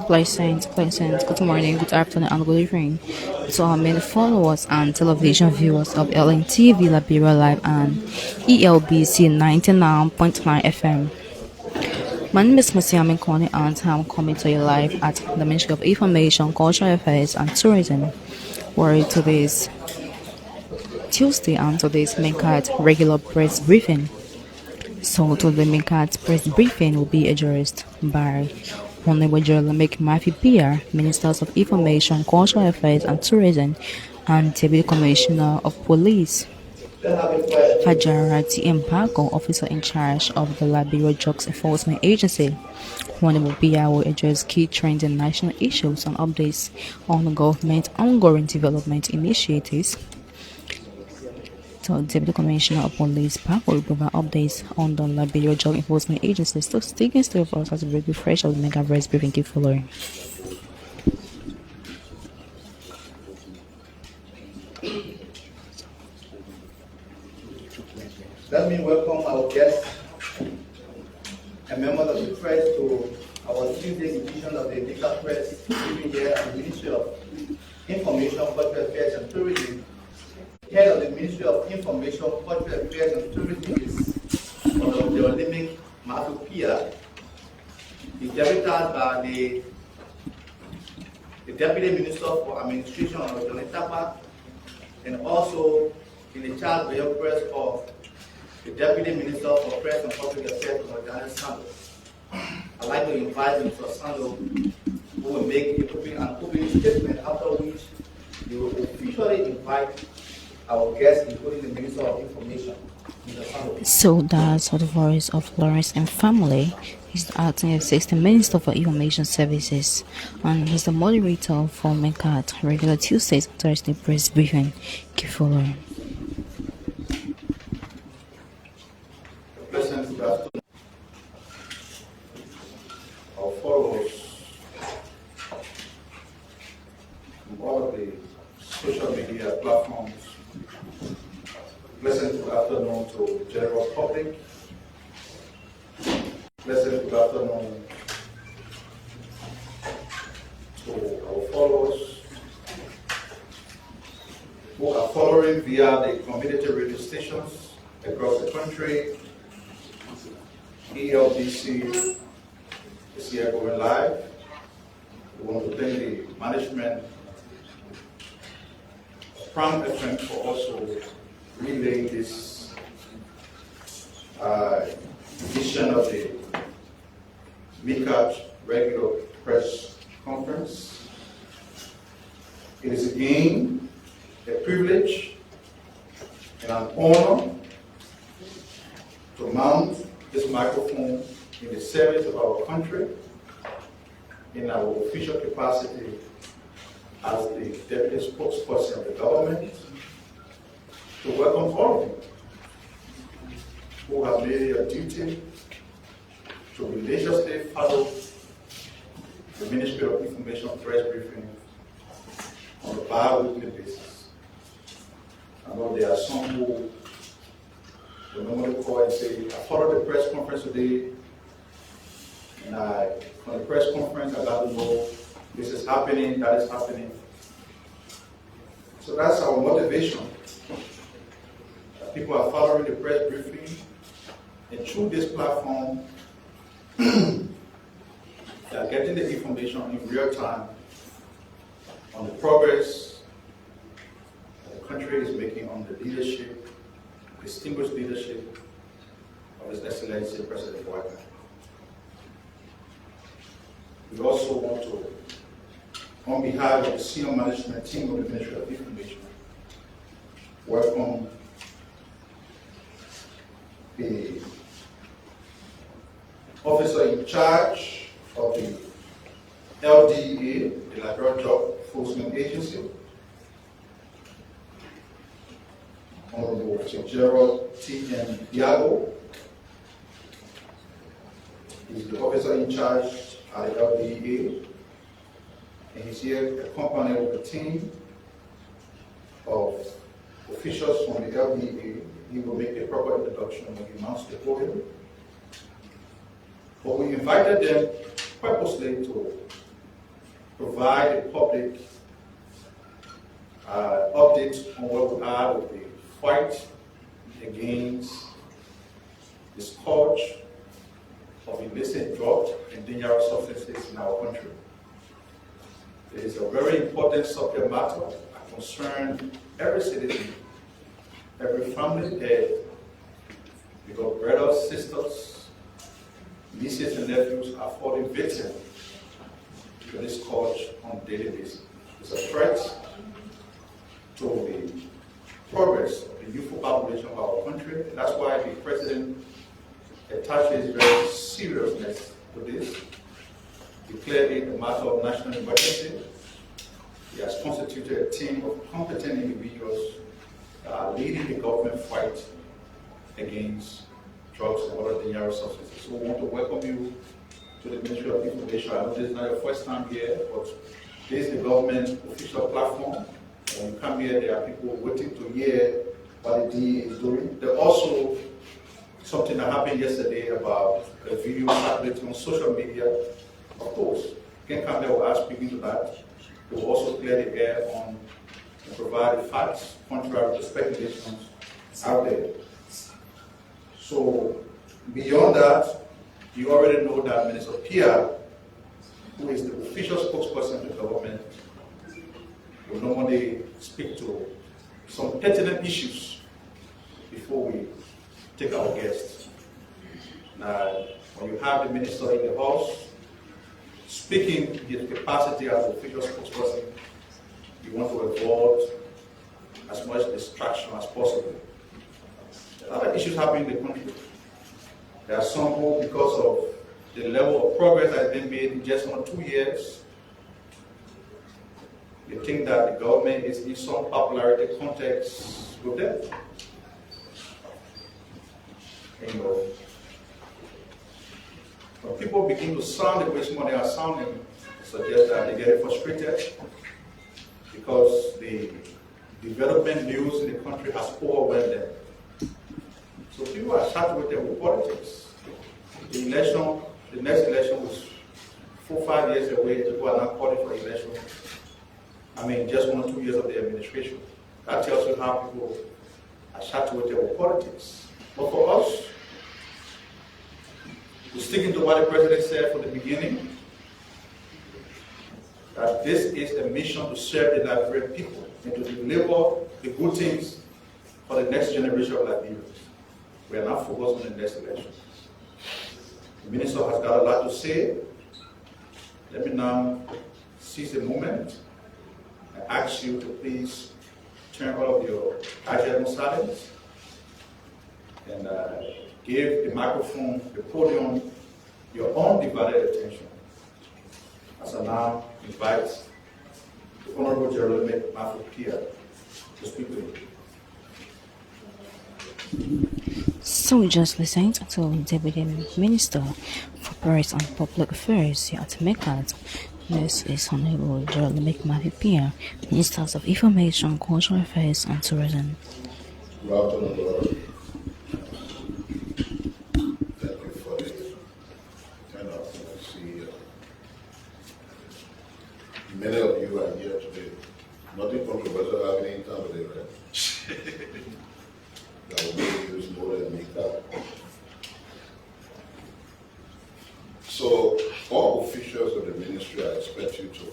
Pleasant, good morning, good afternoon, and good evening to our many followers and television viewers of LNTV Liberia Live and ELBC 99.9 FM. My name is Musiame Kone and I'm coming to you live at the Ministry of Information, Cultural Affairs and Tourism, where today is Tuesday and today's MICAT regular press briefing. So today MICAT press briefing will be addressed by Honorable Piah, Ministers of Information, Cultural Affairs and Tourism, and Deputy Commissioner of Police. Hajarati Biago, Officer in charge of the Liberia Drugs Enforcement Agency. Honorable Biago will address key trends and national issues and updates on the government's ongoing development initiatives. So, Deputy Commissioner of Police Biago will provide updates on the Liberia Drug Enforcement Agency. So, sticking still for us as a brief refresh of the mega press briefing keep following. Let me welcome our guests and members of the press to our Tuesday edition of the MICAT Press briefing here at the Ministry of Information, Cultural Affairs and Tourism. Head of the Ministry of Information, Cultural Affairs and Tourism is Honorable Piah. He's deputized by the Deputy Minister for Administration, Honorable Tapa, and also in the charge of the press of the Deputy Minister for Press and Public Affairs, Honorable Sandoz. I'd like to invite Mr. Sandoz, who will make an opening statement, after which we will officially invite our guests, including the Minister of Information. So that's the voice of Lawrence and family. He's the acting assistant minister for information services, and he's the moderator for MICAT regular Tuesdays and Thursday press briefing. Keep following. Pleasant good afternoon. Our followers from all of the social media platforms. Pleasant good afternoon to the general public. Pleasant good afternoon to our followers who are following via the community radio stations across the country. ELBC is here going live. We want to thank the management of Prime FM for also relaying this edition of the MICAT regular press conference. It is again a privilege and an honor to mount this microphone in the service of our country in our official capacity as the deputy spokesperson of the government, to welcome all of you who have made it a duty to religiously follow the Ministry of Information press briefing on a bi-weekly basis. I know there are some who will normally call and say, I followed the press conference today, and from the press conference I got to know this is happening, that is happening. So that's our motivation. People are following the press briefing, and through this platform, they are getting the information in real time on the progress that the country is making on the leadership, distinguished leadership of His Excellency President Biago. We also want to, on behalf of the senior management team of the Ministry of Information, welcome the officer in charge of the LDEA, the Liberia Drug Enforcement Agency, Honorable General T.M. Biago. He's the officer in charge at the LDEA, and he's here accompanied with a team of officials from the LDEA he will make a proper introduction when he mounts the podium. But we invited them purposely to provide the public updates on where we are with the fight against the scourge of illicit drugs and dangerous substances in our country. It is a very important subject matter that concerns every citizen, every family head, because brothers, sisters, nieces and nephews are falling victim to this scourge on a daily basis. It's a threat to the progress of the youthful population of our country. That's why the president attaches very seriousness to this, declared it a matter of national emergency. He has constituted a team of competent individuals that are leading the government fight against drugs and other dangerous substances. So we want to welcome you to the Ministry of Information. I know this is not your first time here, but this is the government official platform. When you come here, there are people waiting to hear what the DEA is doing. There also something that happened yesterday about a video circulating on social media. Of course, Ken Campbell will ask speaking to that. They will also clear the air on and provide the facts contrary to speculations out there. So beyond that, you already know that Minister Piah, who is the official spokesperson of the government, will normally speak to some pertinent issues before we take our guests. Now, when you have the minister in the house speaking in his capacity as official spokesperson, you want to avoid as much distraction as possible. There are other issues happening in the country. There are some who, because of the level of progress that has been made in just 1 or 2 years, they think that the government is in some popularity context with them. You know, when people begin to sound the way some of them are sounding, suggest that they get frustrated because the development news in the country has overwhelmed them. So people are saturated with politics. The next election was 4 or 5 years away. People are not calling for election. I mean, just 1 or 2 years of the administration. That tells you how people are saturated with politics. But for us, we're sticking to what the president said from the beginning, that this is a mission to serve the Liberian people and to deliver the good things for the next generation of Liberians. We are not focused on the next election. The minister has got a lot to say. Let me now seize the moment and ask you to please turn all of your gadgets silence and give the microphone, the podium, your undivided attention. As I now invite the Honorable General Piah to speak to you. So we just listened to Deputy Minister for Press and Public Affairs here at MICAT. This is Honorable General Piah, Ministers of Information, Cultural Affairs and Tourism. Good afternoon, Lord. Thank you for the turnout. I see many of you are here today. Nothing controversial happening in town today, right? That will make use more than MICAT. So, all officials of the ministry, I expect you to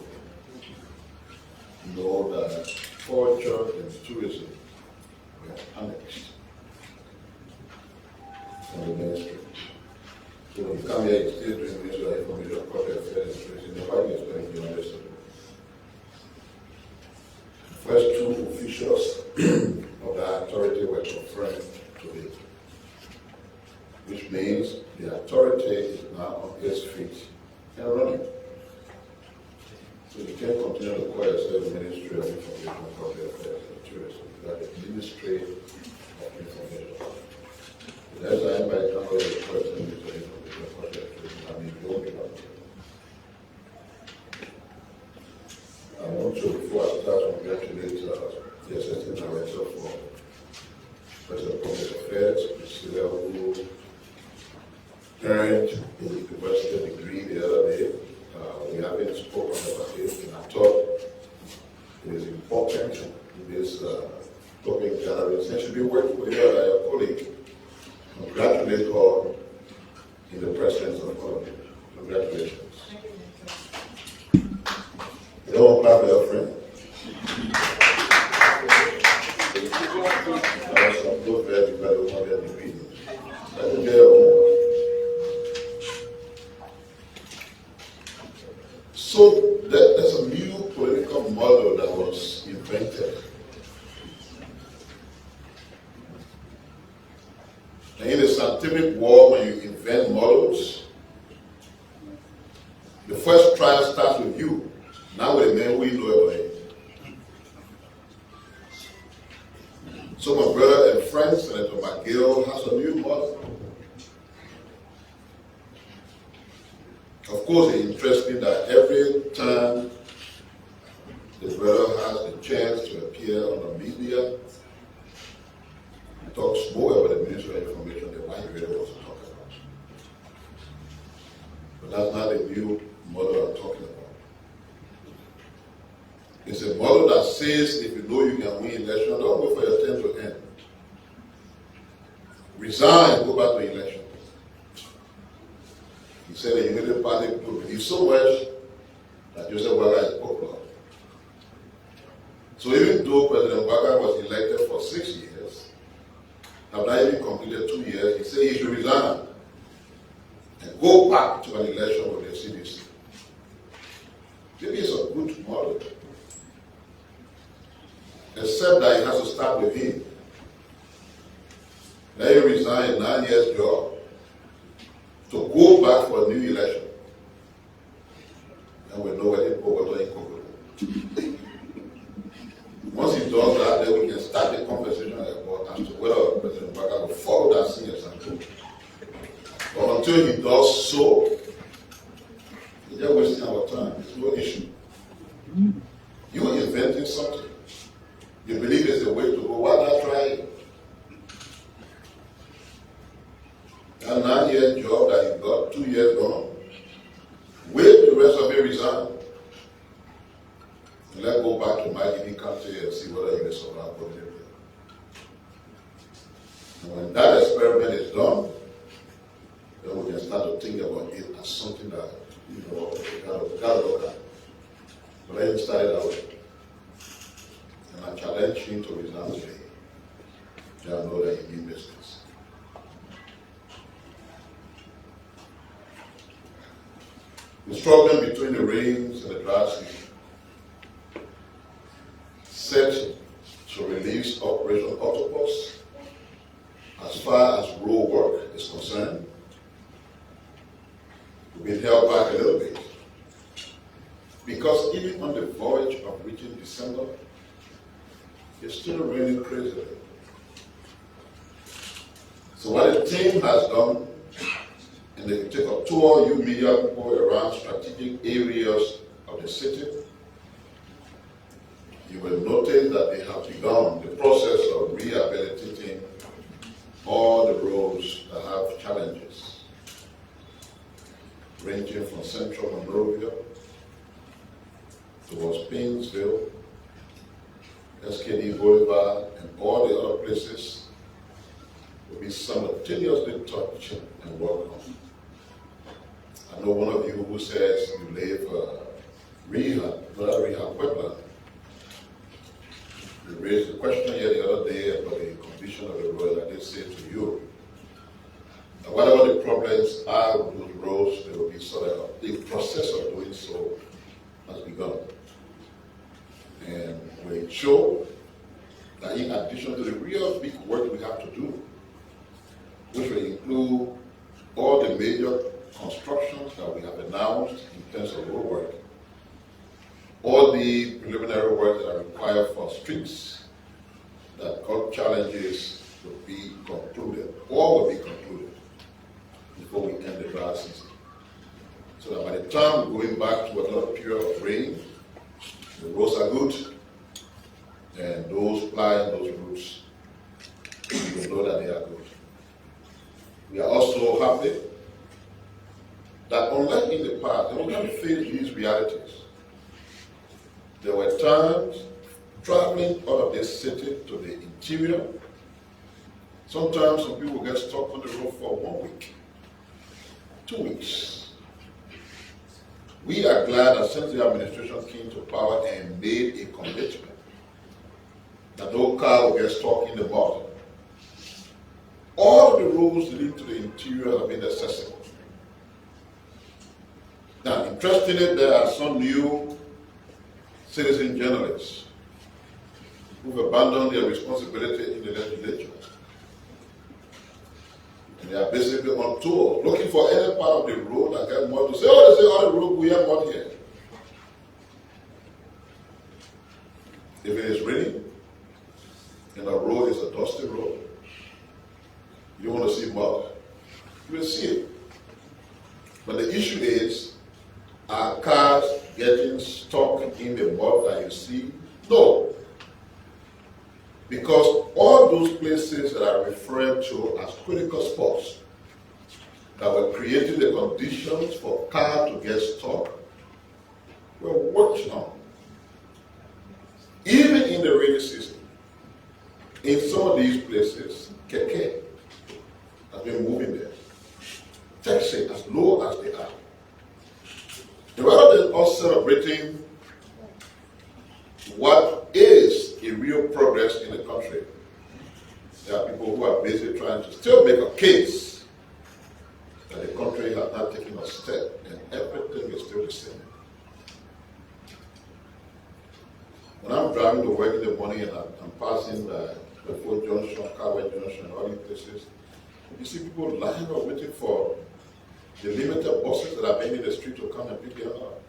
know that culture and tourism were annexed from the ministry. So when you come here, you still doing Ministry of Information, Culture, Affairs, and Tourism. Why do you expect to do this? The first 2 officials of the authority were confirmed today, which means the authority is now on its feet and running. So you can't continue to call yourself the Ministry of Information, Culture, Affairs, and Tourism. You are the Ministry of Information. So that's why anybody can call you the first Ministry of Information, Culture, and Tourism. I mean, you won't be able to. I want to, before I start, congratulate the Assistant Director for President Public earned a university degree the other day. We haven't spoken about it, and I thought it is important in this topic gathering. Since you've been working with your colleague, congratulate her in the presence of all of you. Congratulations. You don't clap for your friend. There are some good very developed on their degree. That's their own. So there's a new political model that was invented. And in the scientific world, when you invent models, the first trial starts with you. Now with the man we know about it. So my brother and friend, Senator McGill, has a new model. Of course, it's interesting that every time the brother has the chance to appear on the media, he talks more about the Ministry of Information than what he really wants to talk about. But that's not the new model I'm talking about. It's a model that says if you know you can win election, don't wait for your term to end. Resign, go back to election. He said the United Party would believe so much that Joseph Waga is popular. So even though President Waga was elected for 6 years, have not even completed 2 years, he said he should resign and go back to an election with the CDC. Maybe it's a good model. Except that it has to start with him. Let him resign a 9 years job to go back for a new election. And we know where the Bogota in Congo. Once he does that, then we can start the conversation as to whether President Waga will follow that same example. But until he does so, he's just wasting our time. It's no issue. You are inventing something. You believe there's a way to go, why not try it? That 9 year job that you got, 2 years gone, wait the rest of it resign. And let's go back to my giving country and see whether you can survive for Liberia. And when that experiment is done, then we can start to think about it as something that, we gotta look at. But let him start it out. And I challenge him to resign today. I know that he means business. The struggle between the rains and the dry season set to release Operation Octopus as far as road work is concerned. We've been held back a little bit because even on the voyage of reaching December, it's still raining crazily. So what the team has done, and they take a tour, you media people, around strategic areas of the city, you will notice that they have begun the process of rehabilitating all the roads that have challenges, ranging from Central Monrovia towards Painesville, SKD Boulevard, and all the other places will be simultaneously touched and worked on. I know one of you who says you live wetland. You raised the question here the other day about the condition of the road. I did say to you, that whatever the problems are with those roads, there will be sort of the process of doing so has begun. And we show that in addition to the real big work we have to do, which will include all the major constructions that we have announced in terms of road work, all the preliminary work that are required for streets that got challenges will be concluded, or will be concluded before we end the dry season. So that by the time we're going back to another period of rain, the roads are good, and those plying those routes, we will know that they are good. We are also happy that unlike in the past, they were going to face these realities. There were times traveling out of this city to the interior. Sometimes some people get stuck on the road for 1 week, 2 weeks. We are glad that since the administration came to power and made a commitment that no car will get stuck in the mud, all of the roads leading to the interior have been accessible. Now, interestingly, there are some new citizen journalists who've abandoned their responsibility in the legislature. And they are basically on tour, looking for any part of the road that gets mud to say, oh, they say, oh, the road, we have mud here. If it is raining, and the road is a dusty road, you want to see mud, you will see it. But the issue is, are cars getting stuck in the mud that you see? No. Because all those places that are referred to as critical spots that were creating the conditions for cars to get stuck were worked on. Even in the rainy season, in some of these places, keke has been moving there. Taxi as low as they are. And rather than us celebrating what is a real progress in the country, there are people who are busy trying to still make a case that the country has not taken a step and everything is still the same. When I'm driving to work in the morning and I'm passing before Junction, Carway Junction, and all these places, you see people lying up waiting for the limited buses that are being in the street to come and pick them up.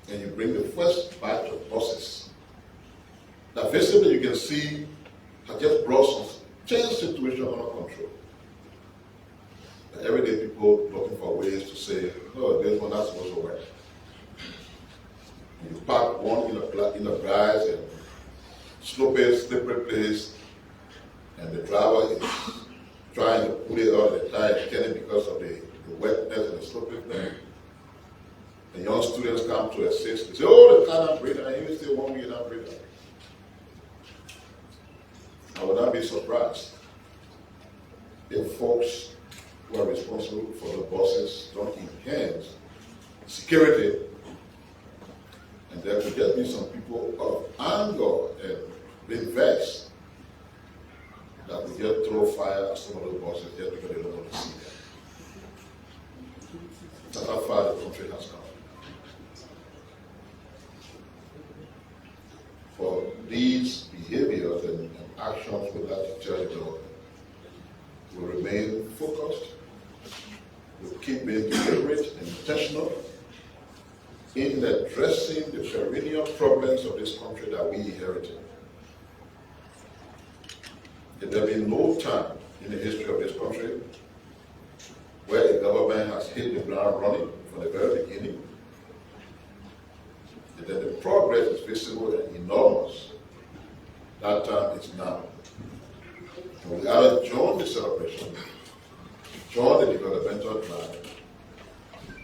And you bring the first batch of buses that visibly you can see have just brought some change situation under control. And everyday people looking for ways to say, no, this one not supposed to work. And you park one in a grass and slippery place, and the driver is trying to pull it out of the tire, getting because of the wetness and the slippery thing. And young students come to assist and say, oh, the car not breathing, and you still want me not breathing. I would not be surprised if folks who are responsible for the buses don't enhance security, and there could just be some people of anger and being vexed that will just throw fire at some of those buses just because they don't want to see them. That's how far the country has come. For these behaviors and actions, we'd like to tell you that we'll remain focused, we'll keep being deliberate and intentional in addressing the perennial problems of this country that we inherited. There have been no time in the history of this country where the government has hit the ground running from the very beginning, and that the progress is visible and enormous. That time is now. And we haven't joined the celebration, joined the developmental plan,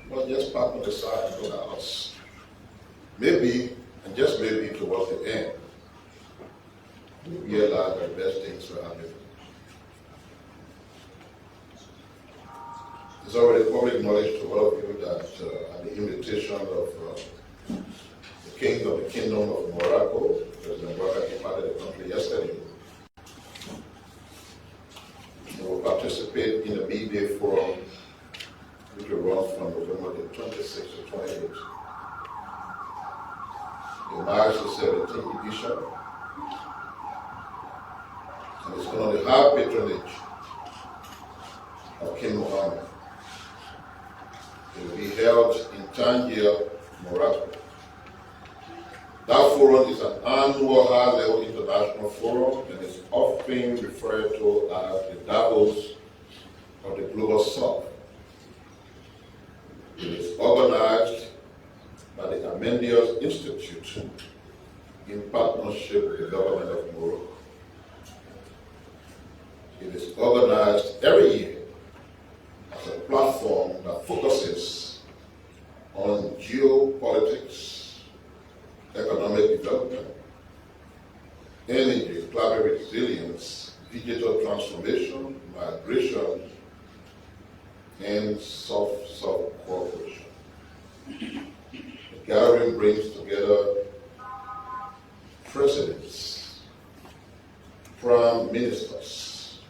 but just park on the side and go to us. Maybe, and just maybe towards the end, we realize that best things will happen. It's already public knowledge to all of you that at the invitation of the King of the Kingdom of Morocco, President Morocco departed the country yesterday. He will participate in the midday forum, which will run from November the 26th to 28th. It marks the 17th edition, and it's going to have patronage of King Mohammed. It will be held in Tangier, Morocco. That forum is an annual high-level international forum and is often referred to as the Davos of the Global South. It is organized by the Amendios Institute in partnership with the government of Morocco. It is organized every year transformation, migration, and South-South cooperation. The gathering brings together presidents, prime ministers,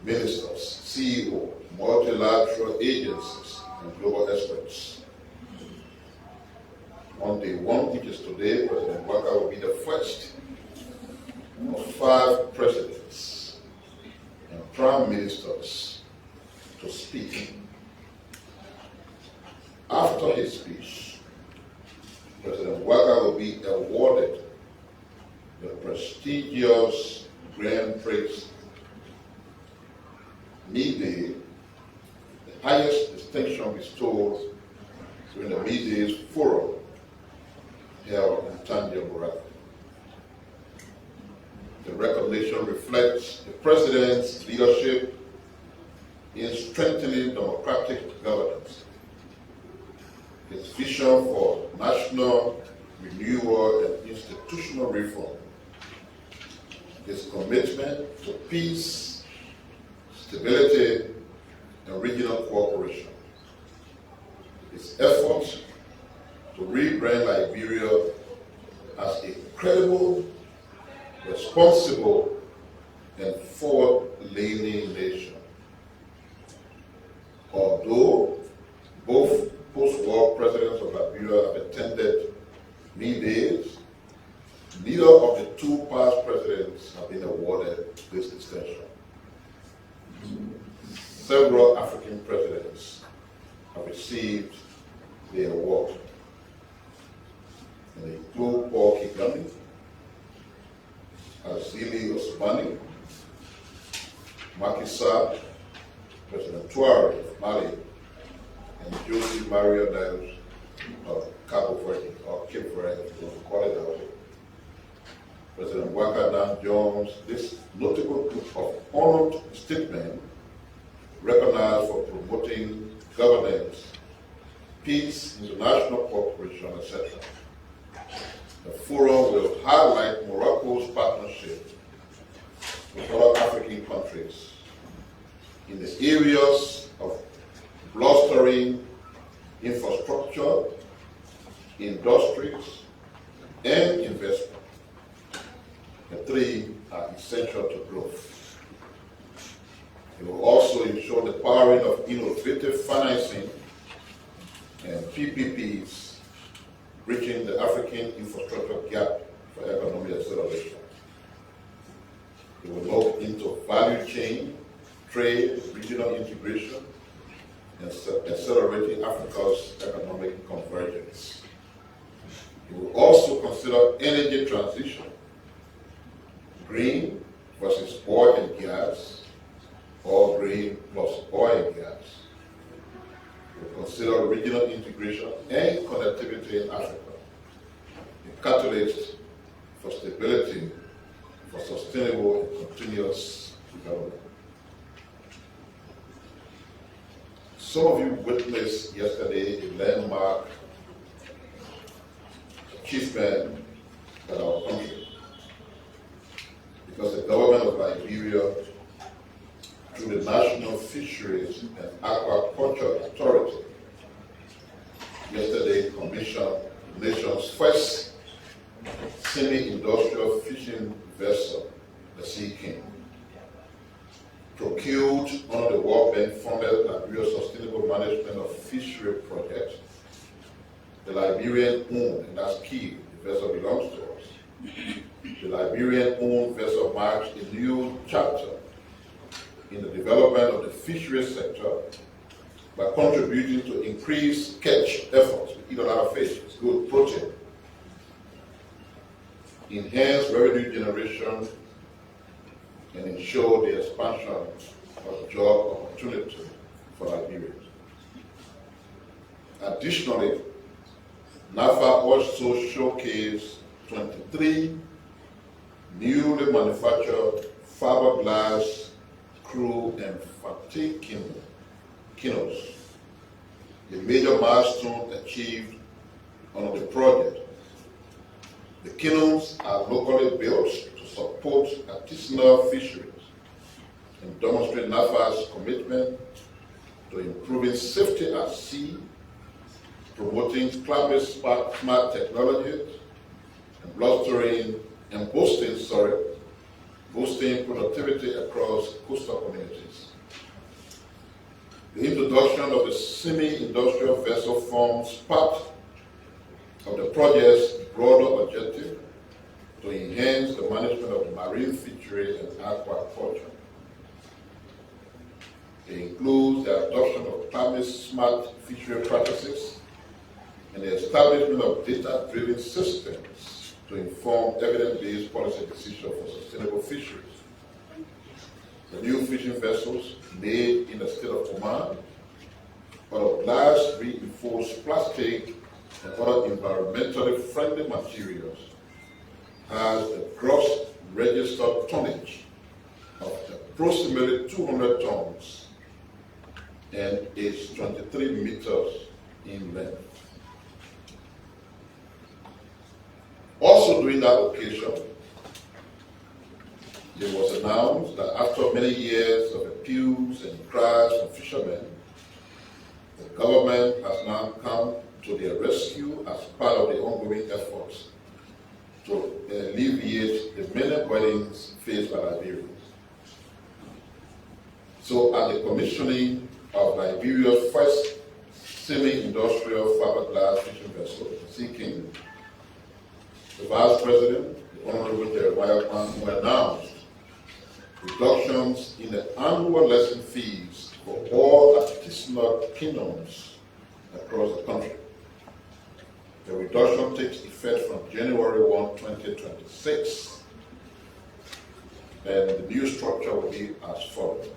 CEOs, multilateral agencies, and global experts. On day one, which is today, President Waka will be the first of 5 presidents and prime ministers to speak. After his speech, President Waka will be awarded the prestigious Grand Prix Midday, the highest distinction bestowed during the Midday's Forum held in Tangier. The recognition reflects the President's leadership in strengthening democratic governance, his vision for national renewal and institutional reform, his commitment to peace, stability, and regional cooperation, his efforts to rebrand Liberia as a credible, responsible, and forward-leaning nation. Although both post-war presidents of Liberia have attended middays, neither of the 2 past presidents have been awarded this distinction. Several African presidents have received the award. And they include Paul Kagame, Azili Osmani, Macky Sall, President Touare of Mali, and Jose Maria Dias of Cabo Verde, or Cape Verde, if you want to call it that way. President Waka Dan Jones, this notable group of honored statesmen recognized for promoting governance, peace, international cooperation, etc. The forum will highlight Morocco's partnership with other African countries in the areas of bolstering infrastructure, industries, and investment. The 3 are essential to growth. It will also ensure the powering of innovative financing and PPPs, bridging the African infrastructure gap for economic acceleration. It will look into value chain, trade, regional integration, and accelerating Africa's economic convergence. It will also consider energy transition, green versus oil and gas, or green plus oil and gas. We consider regional integration and connectivity in Africa, a catalyst for stability, for sustainable and continuous development. Some of you witnessed yesterday a landmark achievement in our country, because the government of Liberia, through the National Fisheries and Aquaculture Authority, yesterday commissioned the nation's first semi-industrial fishing vessel, the Sea King, procured under the World Bank funded Liberia Sustainable Management of Fishery Project. The Liberian-owned, and that's key, the vessel belongs to us. The Liberian-owned vessel marks a new chapter in the development of the fisheries sector by contributing to increased catch efforts. We eat a lot of fish, it's good protein. Enhance revenue generation and ensure the expansion of job opportunity for Liberians. Additionally, NAFA also showcased 23 newly manufactured fiberglass crew and fatigue canoes, a major milestone achieved on the project. The canoes are locally built to support artisanal fisheries and demonstrate NAFA's commitment to improving safety at sea, promoting climate-based smart technologies, and boosting productivity across coastal communities. The introduction of the semi-industrial vessel forms part of the project's broader objective to enhance the management of marine fisheries and aquaculture. It includes the adoption of climate-smart fishery practices and the establishment of data-driven systems to inform evidence-based policy decisions for sustainable fisheries. The new fishing vessels made in the state of Oman out of glass, reinforced plastic, and other environmentally friendly materials has a gross registered tonnage of approximately 200 tons and is 23 meters in length. Also during that occasion, it was announced that after many years of appeals and cries from fishermen, the government has now come to their rescue as part of the ongoing efforts to alleviate the many burdens faced by Liberians. So at the commissioning of Liberia's first semi-industrial fiberglass fishing vessel, Sea King, the Vice President, the Honorable Jeremiah Kwan, announced reductions in the annual lesson fees for all artisanal kingdoms across the country. The reduction takes effect from January 1, 2026, and the new structure will be as follows.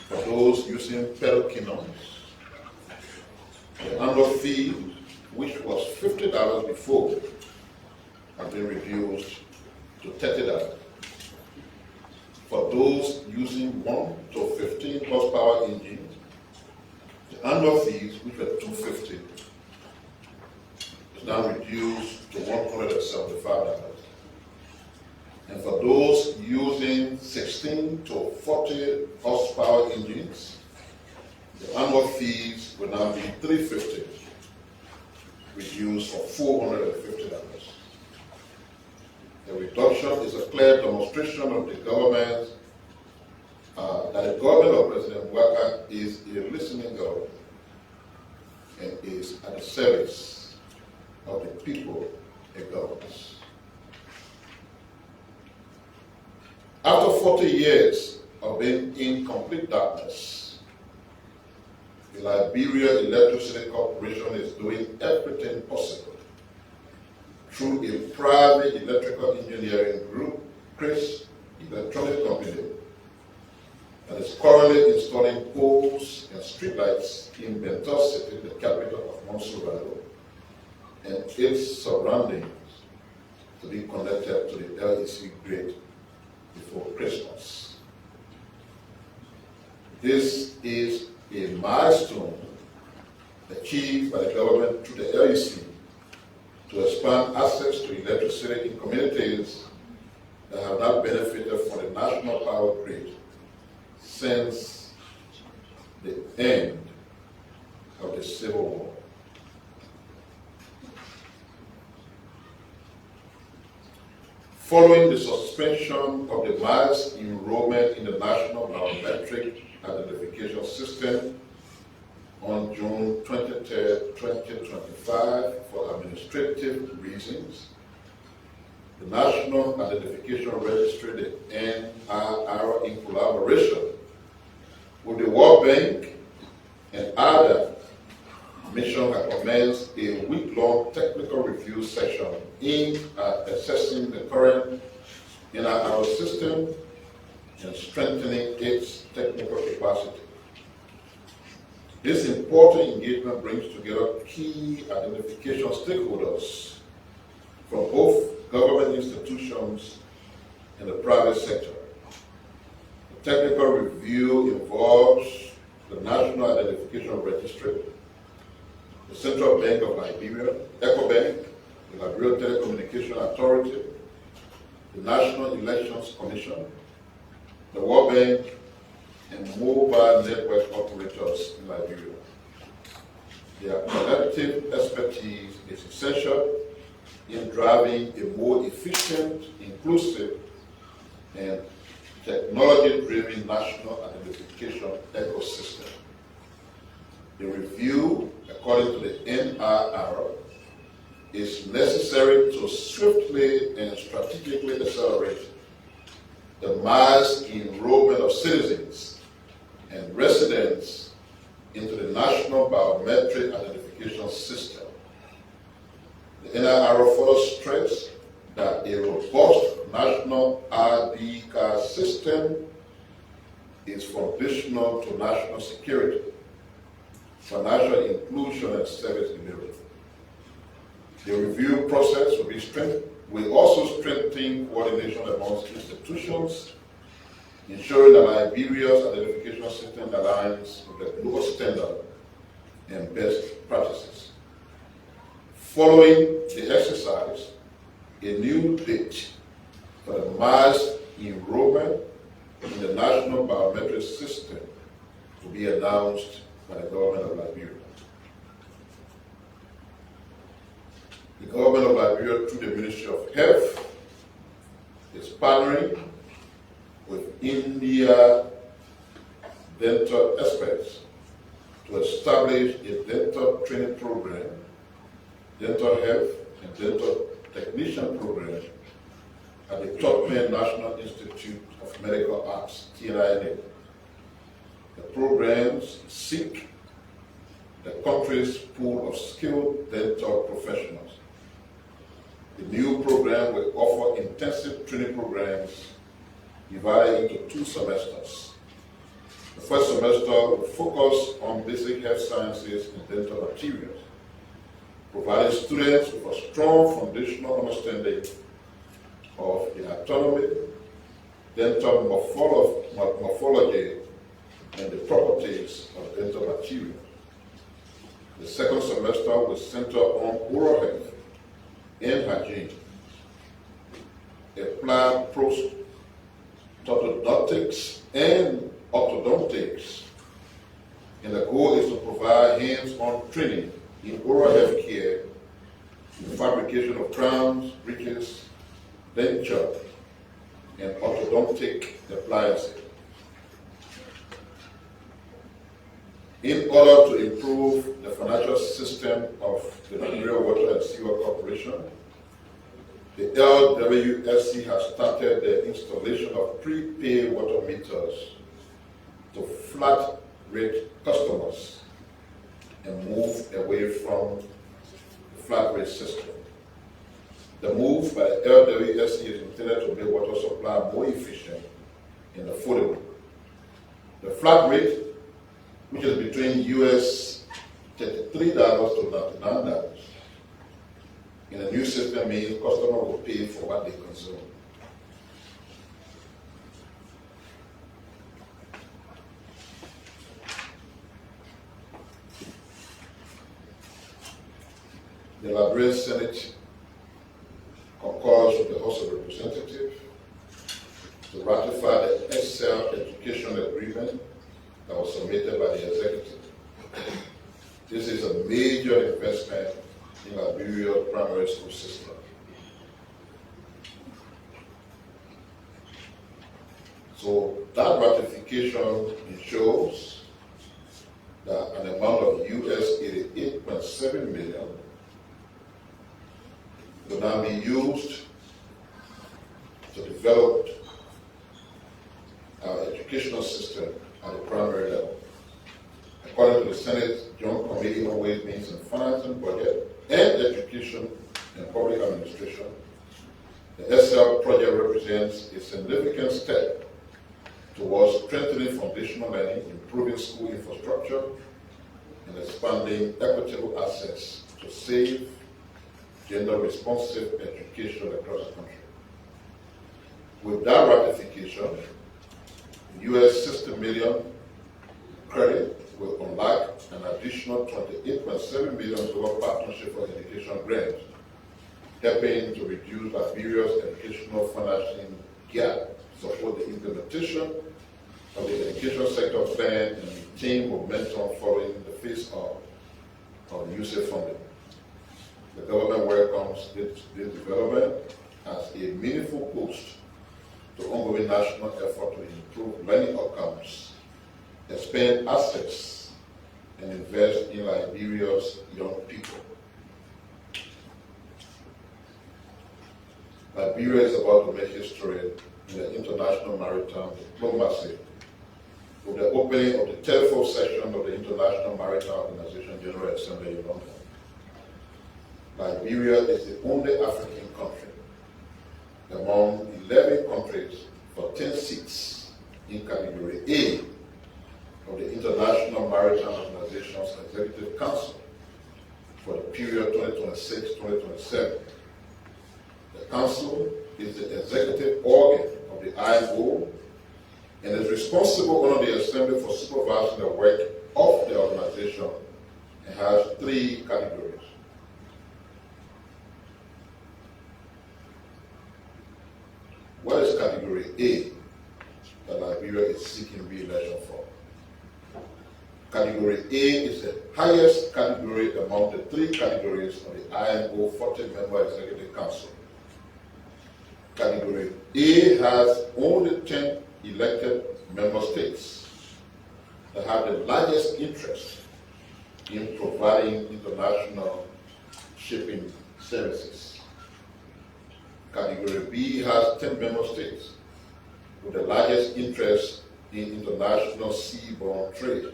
For those using pedal kingdoms, the annual fee, which was $50 before, has been reduced to $30. For those using 1 to 15 horsepower engines, the annual fees, which were $250, is now reduced to $175. And for those using 16 to 40 horsepower engines, the annual fees will now be $350, reduced from $450. The reduction is a clear demonstration of the government, that the government of President Biago is a listening government and is at the service of the people it governs. After 40 years of being in complete darkness, the Liberia Electricity Corporation is doing everything possible through a private electrical engineering group, Chris Electronic Company, that is currently installing poles and streetlights in Benton City, the capital of Montserrat, and its surroundings to be connected to the LDEA grid before Christmas. This is a milestone achieved by the government through the LDEA to expand access to electricity in communities that have not benefited from the national power grid since the end of the Civil War. Following the suspension of the mass enrollment in the National Biometric Identification System on June 23, 2025, for administrative reasons, the National Identification Registry, the NIR, in collaboration with the World Bank and other missions, has commenced a week-long technical review session aimed at assessing the current NIR system and strengthening its technical capacity. This important engagement brings together key identification stakeholders from both government institutions and the private sector. The technical review involves the National Identification Registry, the Central Bank of Liberia, EcoBank, the Liberia Telecommunication Authority, the National Elections Commission, the World Bank, and mobile network operators in Liberia. Their collective expertise is essential in driving a more efficient, inclusive, and technology-driven national identification ecosystem. The review, according to the NIR, is necessary to swiftly and strategically accelerate the mass enrollment of citizens and residents into the National Biometric Identification System. The NIR further stressed that a robust national ID card system is foundational to national security, financial inclusion, and service delivery. The review process will also strengthen coordination amongst institutions, ensuring that Liberia's identification system aligns with the global standard and best practices. Following the exercise, a new date for the mass enrollment in the National Biometric System to be announced by the government of Liberia. The government of Liberia, through the Ministry of Health, is partnering with India dental experts to establish a dental training program, dental health and dental technician program at the Topman National Institute of Medical Arts, TNINA. The programs seek the country's pool of skilled dental professionals. The new program will offer intensive training programs divided into 2 semesters. The first semester will focus on basic health sciences and dental materials, providing students with a strong foundational understanding of the anatomy, dental morphology, and the properties of dental material. The second semester will center on oral health and hygiene, applied prosthodontics and orthodontics, and the goal is to provide hands-on training in oral health care, the fabrication of crowns, bridges, denture, and orthodontic appliances. In order to improve the financial system of the Liberia Water and Sewer Corporation, the LWSC has started the installation of prepaid water meters to flat rate customers and move away from the flat rate system. The move by the LWSC is intended to make water supply more efficient and affordable. The flat rate, which is between US $33 to $99, in a new system means customers will pay for what they consume. The Liberian Senate concurs with the House of Representatives to ratify the Excel Education Agreement that was submitted by the executive. This is a major investment in Liberia's primary school system. So that ratification ensures that an amount of US $88.7 million will now be used to develop our educational system at the primary level. According to the Senate Joint Committee on Ways, Means and Finance and Budget and Education and Public Administration, the SL project represents a significant step towards strengthening foundational learning, improving school infrastructure, and expanding equitable access to safe, gender-responsive education across the country. With that ratification, US $60 million credit will unlock an additional $28.7 million partnership for education grants, helping to reduce Liberia's educational financing gap support the implementation of the education sector plan and maintain momentum following the phase of USAID funding. The government welcomes this development as a meaningful boost to ongoing national effort to improve learning outcomes, expand access, and invest in Liberia's young people. Liberia is about to make history in the international maritime diplomacy with the opening of the 34th session of the International Maritime Organization General Assembly in London. Liberia is the only African country among 11 countries for 10 seats in Category A of the International Maritime Organization's Executive Council for the period 2026-2027. The Council is the executive organ of the IMO and is responsible under the Assembly for supervising the work of the organization and has 3 categories. What is Category A that Liberia is seeking re-election for? Category A is the highest category among the 3 categories of the IMO 40-member Executive Council. Category A has only 10 elected member states that have the largest interest in providing international shipping services. Category B has 10 member states with the largest interest in international seaborne trade,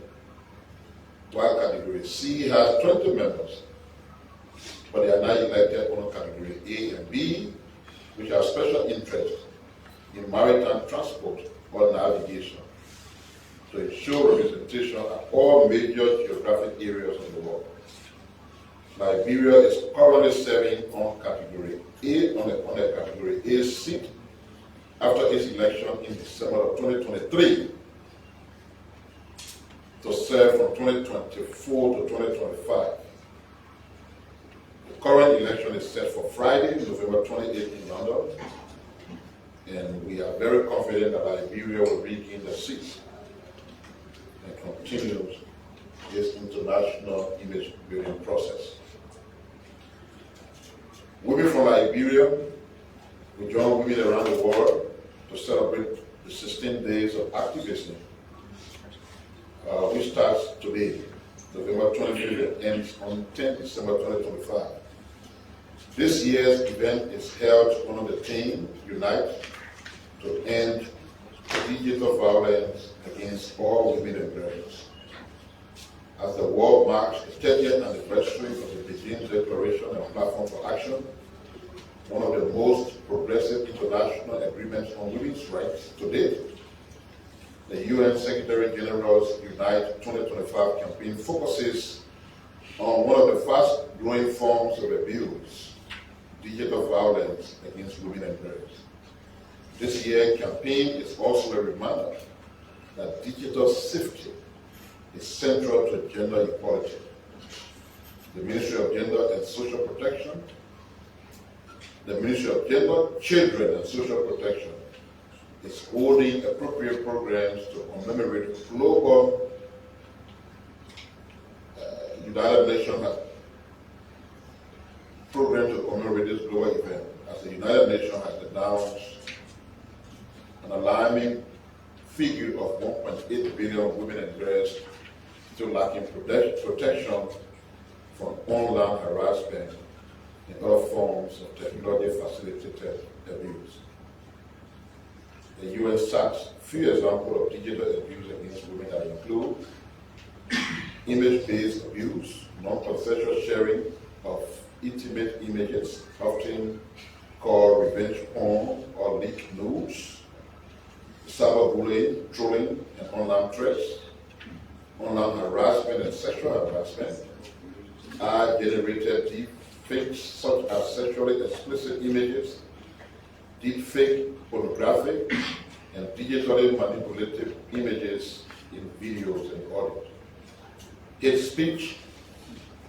while Category C has 20 members, but they are not elected under Category A and B, which have special interest in maritime transport or navigation to ensure representation at all major geographic areas of the world. Liberia is currently serving on Category A, on a Category A seat after its election in December of 2023 to serve from 2024 to 2025. The current election is set for Friday, November 28th in London, and we are very confident that Liberia will regain the seat and continue this international image building process. Women from Liberia will join women around the world to celebrate the 16 days of activism, which starts today, November 25th, and ends on 10 December 2025. This year's event is held under the theme, Unite to End Digital Violence Against All Women and Girls. As the world marks the 30th anniversary of the Beijing Declaration and Platform for Action, one of the most progressive international agreements on women's rights to date, the UN Secretary General's Unite 2025 campaign focuses on one of the fast-growing forms of abuse, digital violence against women and girls. This year's campaign is also a reminder that digital safety is central to gender equality. The Ministry of Gender and Social Protection, the Ministry of Gender, Children and Social Protection is holding appropriate programs to commemorate global United Nations program to commemorate this global event, as the United Nations has announced an alarming figure of 1.8 billion women and girls still lacking protection from online harassment and other forms of technology-facilitated abuse. The UN cites few examples of digital abuse against women that include image-based abuse, non-consensual sharing of intimate images, often called revenge porn or leaked nudes, cyberbullying, trolling, and online threats, online harassment and sexual harassment, AI-generated deepfakes such as sexually explicit images, deepfake pornographic, and digitally manipulated images in videos and audio, hate speech,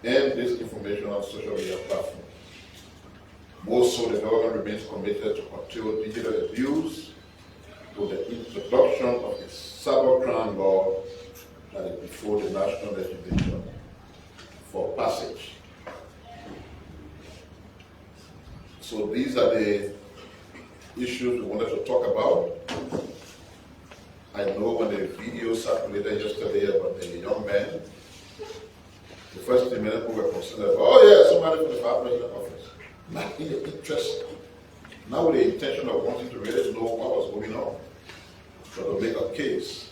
and disinformation on social media platforms. More so, the government remains committed to curtail digital abuse to with the introduction of the cybercrime law that is before the national legislature for passage. So these are the issues we wanted to talk about. I know when the video circulated yesterday about the young man, the first 3 minutes we were concerned about, oh yeah, somebody from the Vice President's office. Not in the interest, not with the intention of wanting to really know what was going on, but to make a case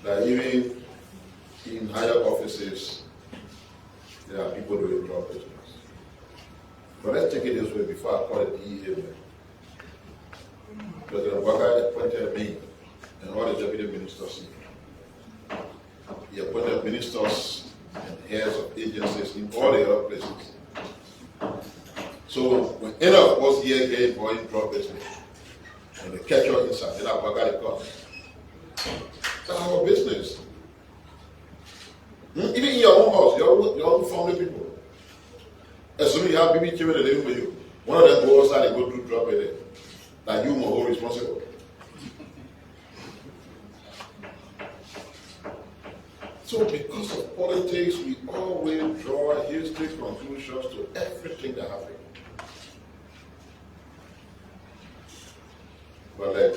that even in higher offices, there are people doing drug business. But let's take it this way before I call it DEA man. President Waka appointed me and all the deputy ministers. He appointed ministers and heads of agencies in all the other places. So when any of us here get involved in drug business, and they catch us inside, then I've got it cut. That's our business. Even in your own house, your own family people. Assuming you have baby children living with you, one of them go outside and go do drug business. That you are responsible. So because of politics, we always draw history conclusions to everything that happens. But like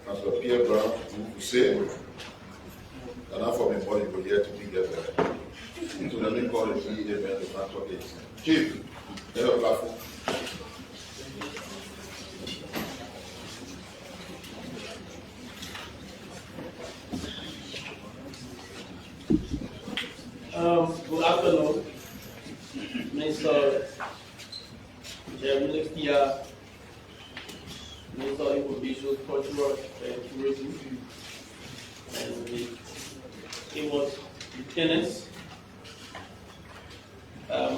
Councillor Pierre Brown who say, and I'm from the body, but here to be there. So let me call it DEA man to not talk it. Chief, get a platform. Good afternoon, Minister Piah, Minister of Information, Cultural and Tourism, and the was lieutenants.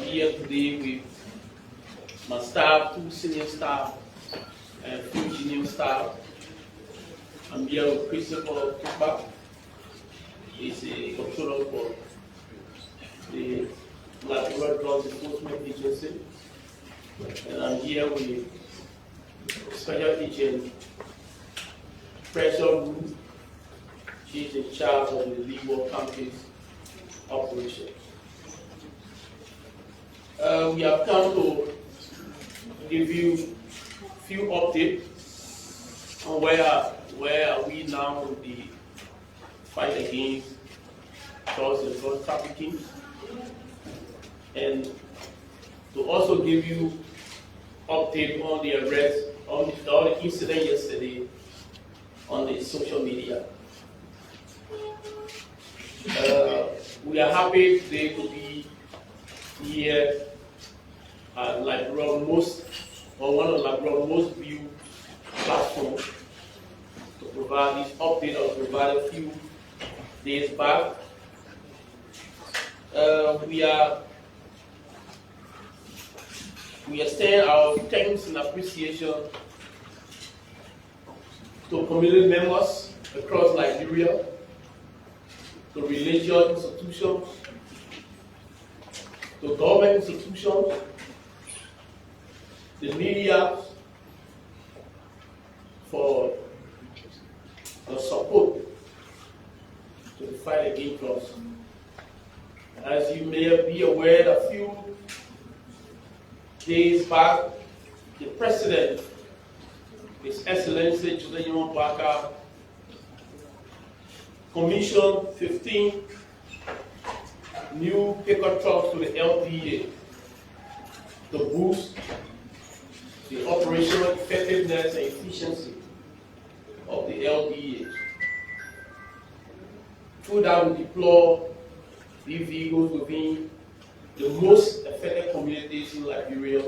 Here today with my staff, 2 senior staff, and 2 junior staff. I'm here with Principal Tupac. He's a controller for the Liberia Drugs Enforcement Agency, and I'm here with Special Agent Pressure Room. She's in charge of the legal campus operations. We have come to give you a few updates on where are we now in the fight against drugs and drug trafficking, and to also give you update on the arrest, on the incident yesterday on the social media. We are happy today to be here at one of Liberia's most viewed platforms to provide this update or provide a few days back. We extend our thanks and appreciation to community members across Liberia, to religious institutions, to government institutions, the media, for the support to the fight against drugs. As you may be aware, a few days back, the President, His Excellency Joseph Baka, commissioned 15 new pickup trucks to the LDEA to boost the operational effectiveness and efficiency of the LDEA. Through that, we deploy these vehicles within the most affected communities in Liberia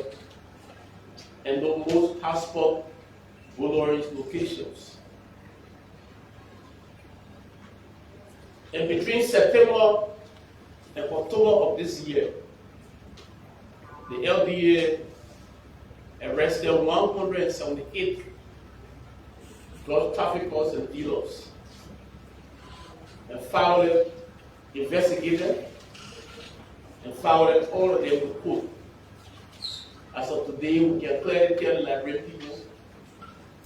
and the most hotspot vulnerable locations. And between September and October of this year, the LDEA arrested 178 drug traffickers and dealers and filed investigated and filed all of them with court. As of today, we can clearly tell the Liberian people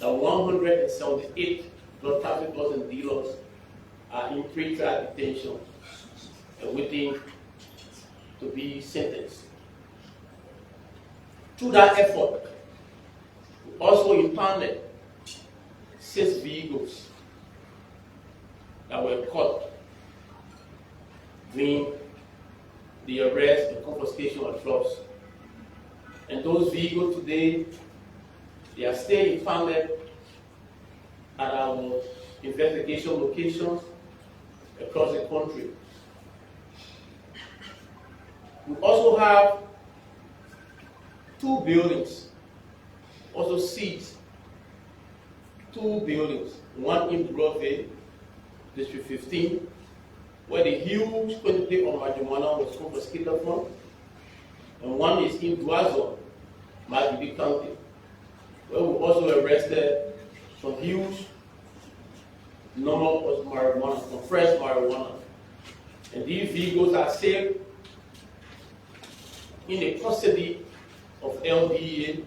that 178 drug traffickers and dealers are in pre-trial detention and waiting to be sentenced. Through that effort, we also impounded 6 vehicles that were caught during the arrest and confiscation of drugs. And those vehicles today, they are still impounded at our investigation locations across the country. We also have 2 buildings, also seized 2 buildings, one in Broadway, District 15, where the huge quantity of marijuana was confiscated from, and one is in Duazo, Magidi County, where we also arrested some huge number of marijuana, some fresh marijuana. And these vehicles are safe in the custody of LDEA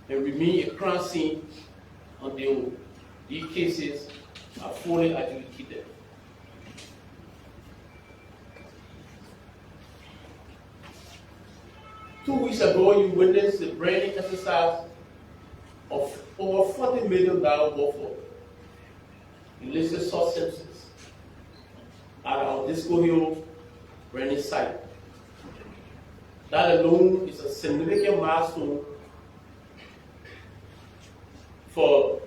and remain a crime scene until these cases are fully adjudicated. Two weeks ago, you witnessed the branding exercise of over $40 million buffer illicit substances at our Disco Hill branding site. That alone is a significant milestone for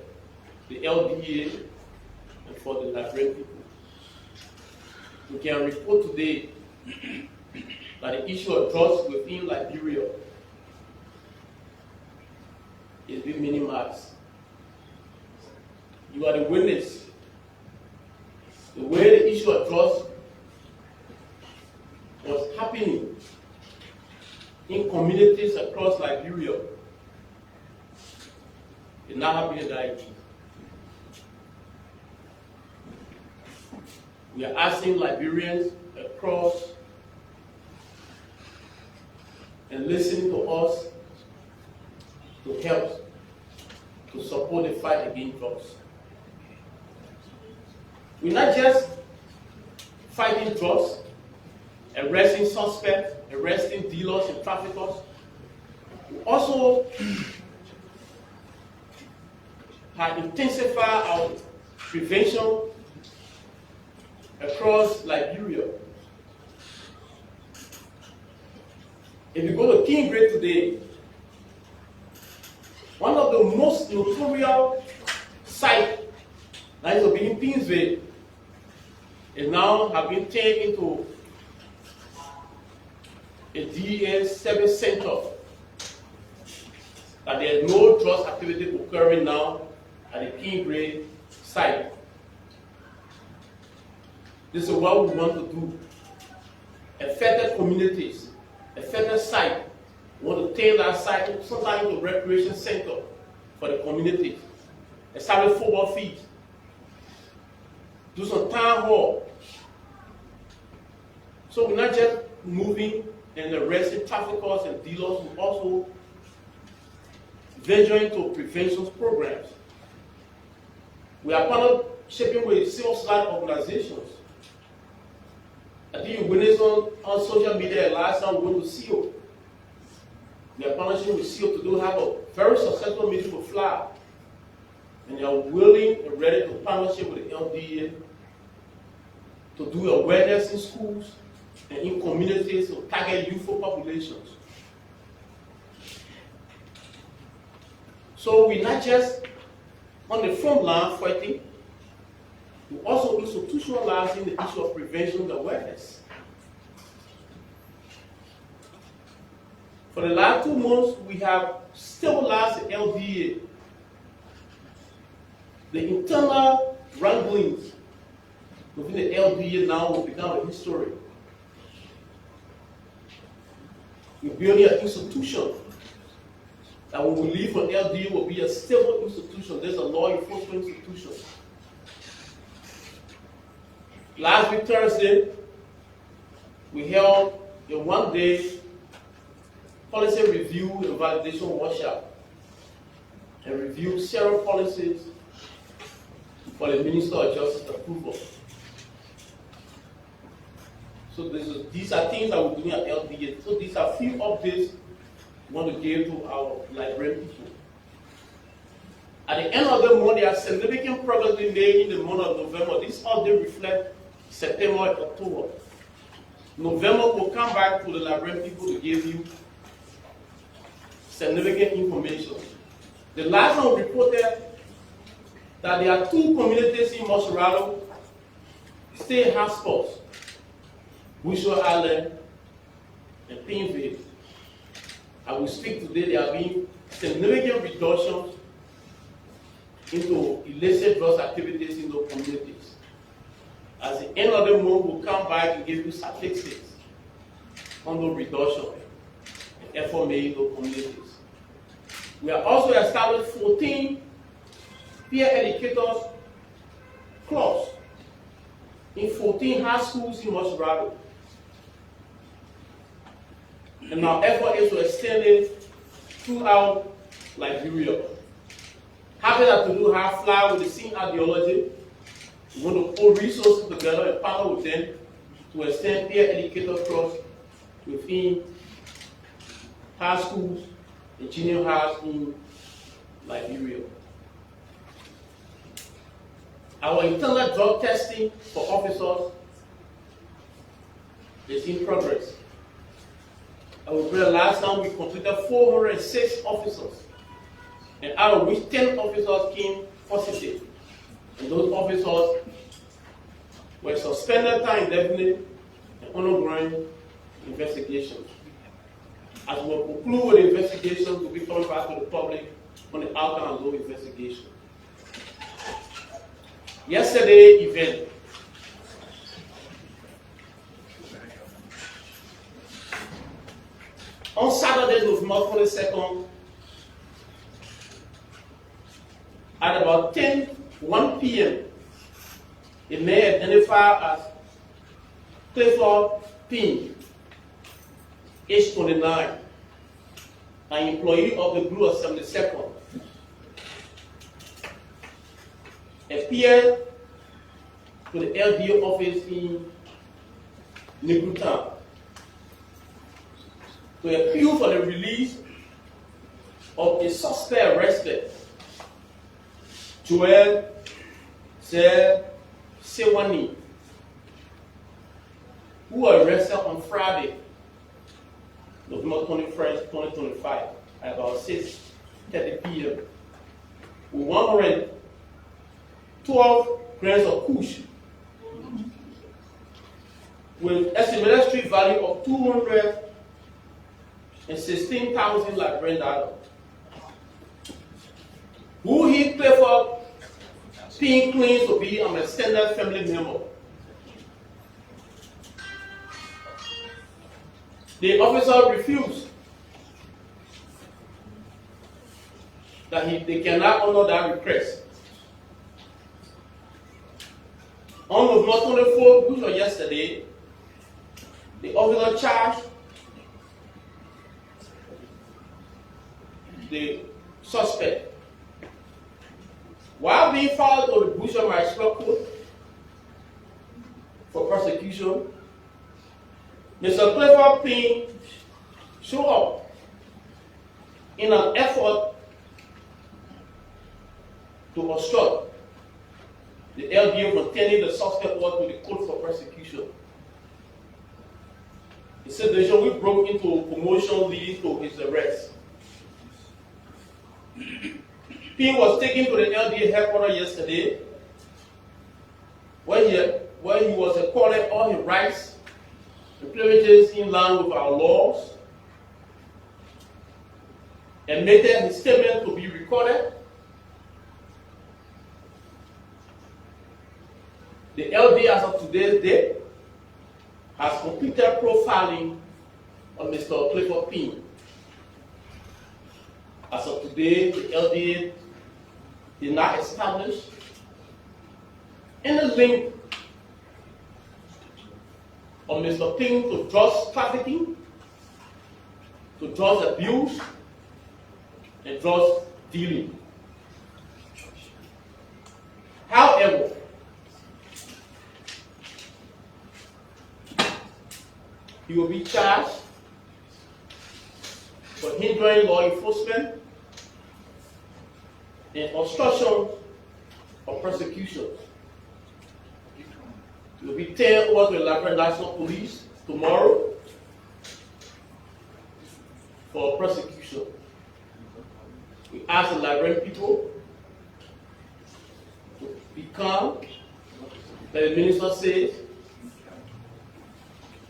the LDEA and for the Liberian people. We can report today that the issue of drugs within Liberia is being minimized. You are the witness. The way the issue of drugs was happening in communities across Liberia is now happening in Haiti. We are asking Liberians across and listening to us to help to support the fight against drugs. We're not just fighting drugs, arresting suspects, arresting dealers and traffickers. We also have intensified our prevention across Liberia. If you go to King Grade today, one of the most notorious sites that is in Pinsville is now have been turned into a DEA service center. That there is no drug activity occurring now at the King Grade site. This is what we want to do. Affected communities, affected site. We want to turn that site sometimes into a recreation center for the community. Establish football fields. Do some town hall. So we're not just moving and arresting traffickers and dealers, we also venture into prevention programs. We are partnering with civil society organizations. I think you witnessed on social media last time we went to CO. We are partnering with CO to have a very successful meeting with FLA. And they are willing and ready to partnership with the LDEA to do awareness in schools and in communities to target youthful populations. So we're not just on the front line fighting, we're also institutionalizing the issue of prevention and awareness. For the last 2 months, we have stabilized the LDEA. The internal wranglings within the LDEA now will become a history. We're building an institution that when we leave from LDEA will be a stable institution. There's a law enforcement institution. Last week, Thursday, we held a one-day policy review and validation workshop and review several policies for the Minister of Justice approval. So these are things that we're doing at LDEA. So these are a few updates we want to give to our Liberian people. At the end of the month, there are significant progress being made in the month of November. This update reflects September and October. November will come back to the Liberian people to give you significant information. The last one reported that there are 2 communities in Mosserado state hotspots, Bushel Island and Pinville. I will speak today, there have been significant reductions into illicit drugs activities in those communities. At the end of the month, we'll come back and give you statistics on the reduction and effort made in those communities. We have also established 14 peer educators clubs in 14 high schools in Mosserado. And our effort is to extend it throughout Liberia. Happy that we do have fly with the same ideology. We want to pull resources together and partner with them to extend peer educator clubs within high schools and junior highs in Liberia. Our internal drug testing for officers is in progress. I will remember last time we completed 406 officers, and out of which 10 officers came positive. And those officers were suspended time indefinitely and ongoing investigations. As we conclude with the investigation, we'll be coming back to the public on the outcome of those investigations. Yesterday event. On Saturday, November 22nd, at about 1 p.m., a man identified as Clifford Payne, age 29, an employee of the Group of 72nd, appeared to the LDEA office in Nigrutan to appeal for the release of a suspect arrested, Joel Sewani, who was arrested on Friday, November 21st, 2025, at about 6:30 p.m. with 112 grams of kush with estimated street value of 216,000 Liberian dollars. Who he claimed for being claims to be an extended family member. The officer refused that they cannot honor that request. On November 24th, which was yesterday, the officer charged the suspect. While being filed on the Bushel Magistrate Court for prosecution, Mr. Clifford Payne showed up in an effort to obstruct the LDEA from sending the suspect over to the court for prosecution. The situation we broke into a commotion leading to his arrest. Payne was taken to the LDEA headquarters yesterday, where he was accorded all his rights and privileges in line with our laws, admitted his statement to be recorded. The LDEA, as of today's date, has completed profiling of Mr. Clifford Payne. As of today, the LDEA did not establish any link of Mr. Payne to drugs trafficking, to drugs abuse, and drugs dealing. he will be charged for hindering law enforcement and obstruction of prosecution. He will be turned over to the Liberian National Police tomorrow for prosecution. We ask the Liberian people to be calm, like the minister says.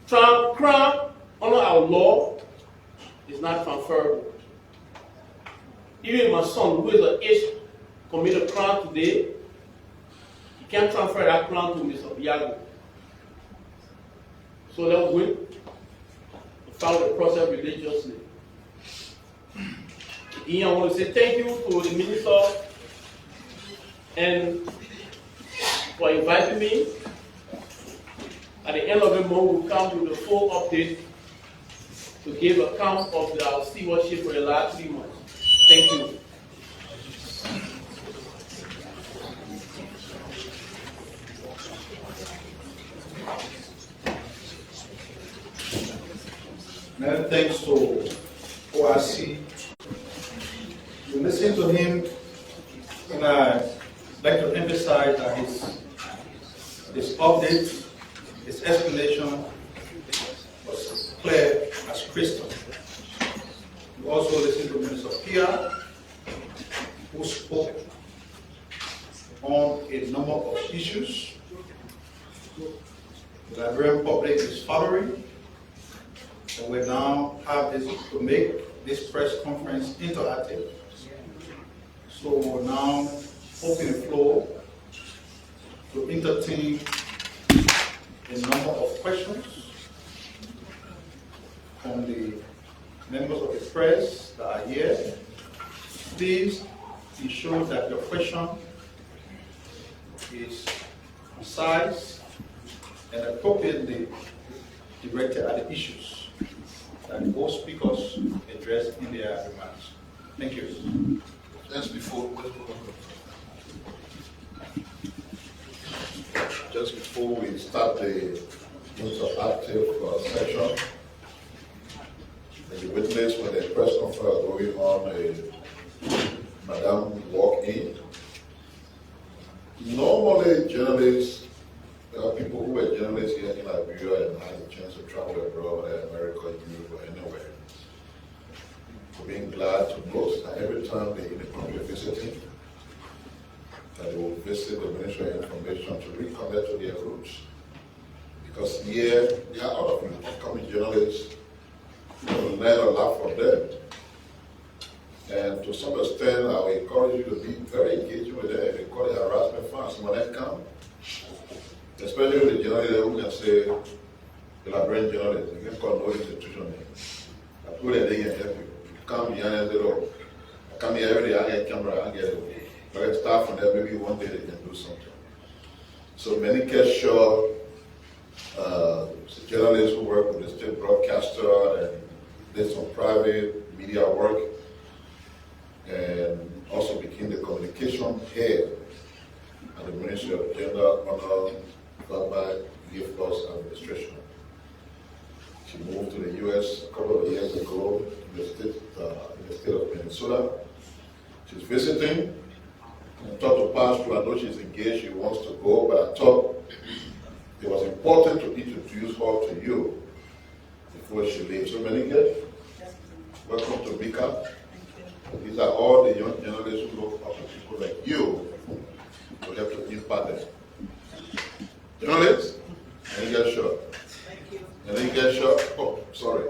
Crime under our law is not transferable. Even my son, who is of age, commit a crime today, he can't transfer that crime to Mr. Biago. So let's wait and follow the process religiously. Again, I want to say thank you to the minister and for inviting me. At the end of the month, we'll come with a full update to give account of our stewardship for the last 3 months. Thank you. Many thanks to ORC. You listen to him, and I'd like to emphasize that his update, his explanation was clear as crystal. You also listen to Minister Piah, who spoke on a number of issues the Liberian public is following, and we now have this to make this press conference interactive. So we're now open the floor to entertain a number of questions from the members of the press that are here. Please ensure that your question is concise and appropriately directed at the issues that both speakers address in their remarks. Thank you. Just before we start the interactive session, the witness when the press conference going on, Madam walk in. Normally, journalists, there are people who were journalists here in Liberia and had a chance to travel abroad, America, Europe, or anywhere. Being glad to note that every time they're in the country visiting, that they will visit the Ministry of Information to reconnect to their roots. Because here, there are a lot of incoming journalists who will learn a lot from them. And to some extent, I will encourage you to be very engaged with them. They call it harassment fans when they come. Especially with the journalists who can say, the Liberian journalists, they can call no institution name. I put it in and help you. Come here and say, oh, I come here every day, I get a camera, I get it. But I start from there, maybe one day they can do something. So many get sure, journalists who work with the state broadcaster and did some private media work, and also became the communication head at the Ministry of Gender, Honor, Global Youth Loss Administration. She moved to the U.S. a couple of years ago in the state of Minnesota. She's visiting. I thought to pass through. I know she's engaged. She wants to go, but I thought it was important to introduce her to you before she leaves. So, Meninga, welcome to MICAT. These are all the young journalists who look up to people like you to help to impact them. Journalists, Meninga Short. Meninga Short, oh, sorry.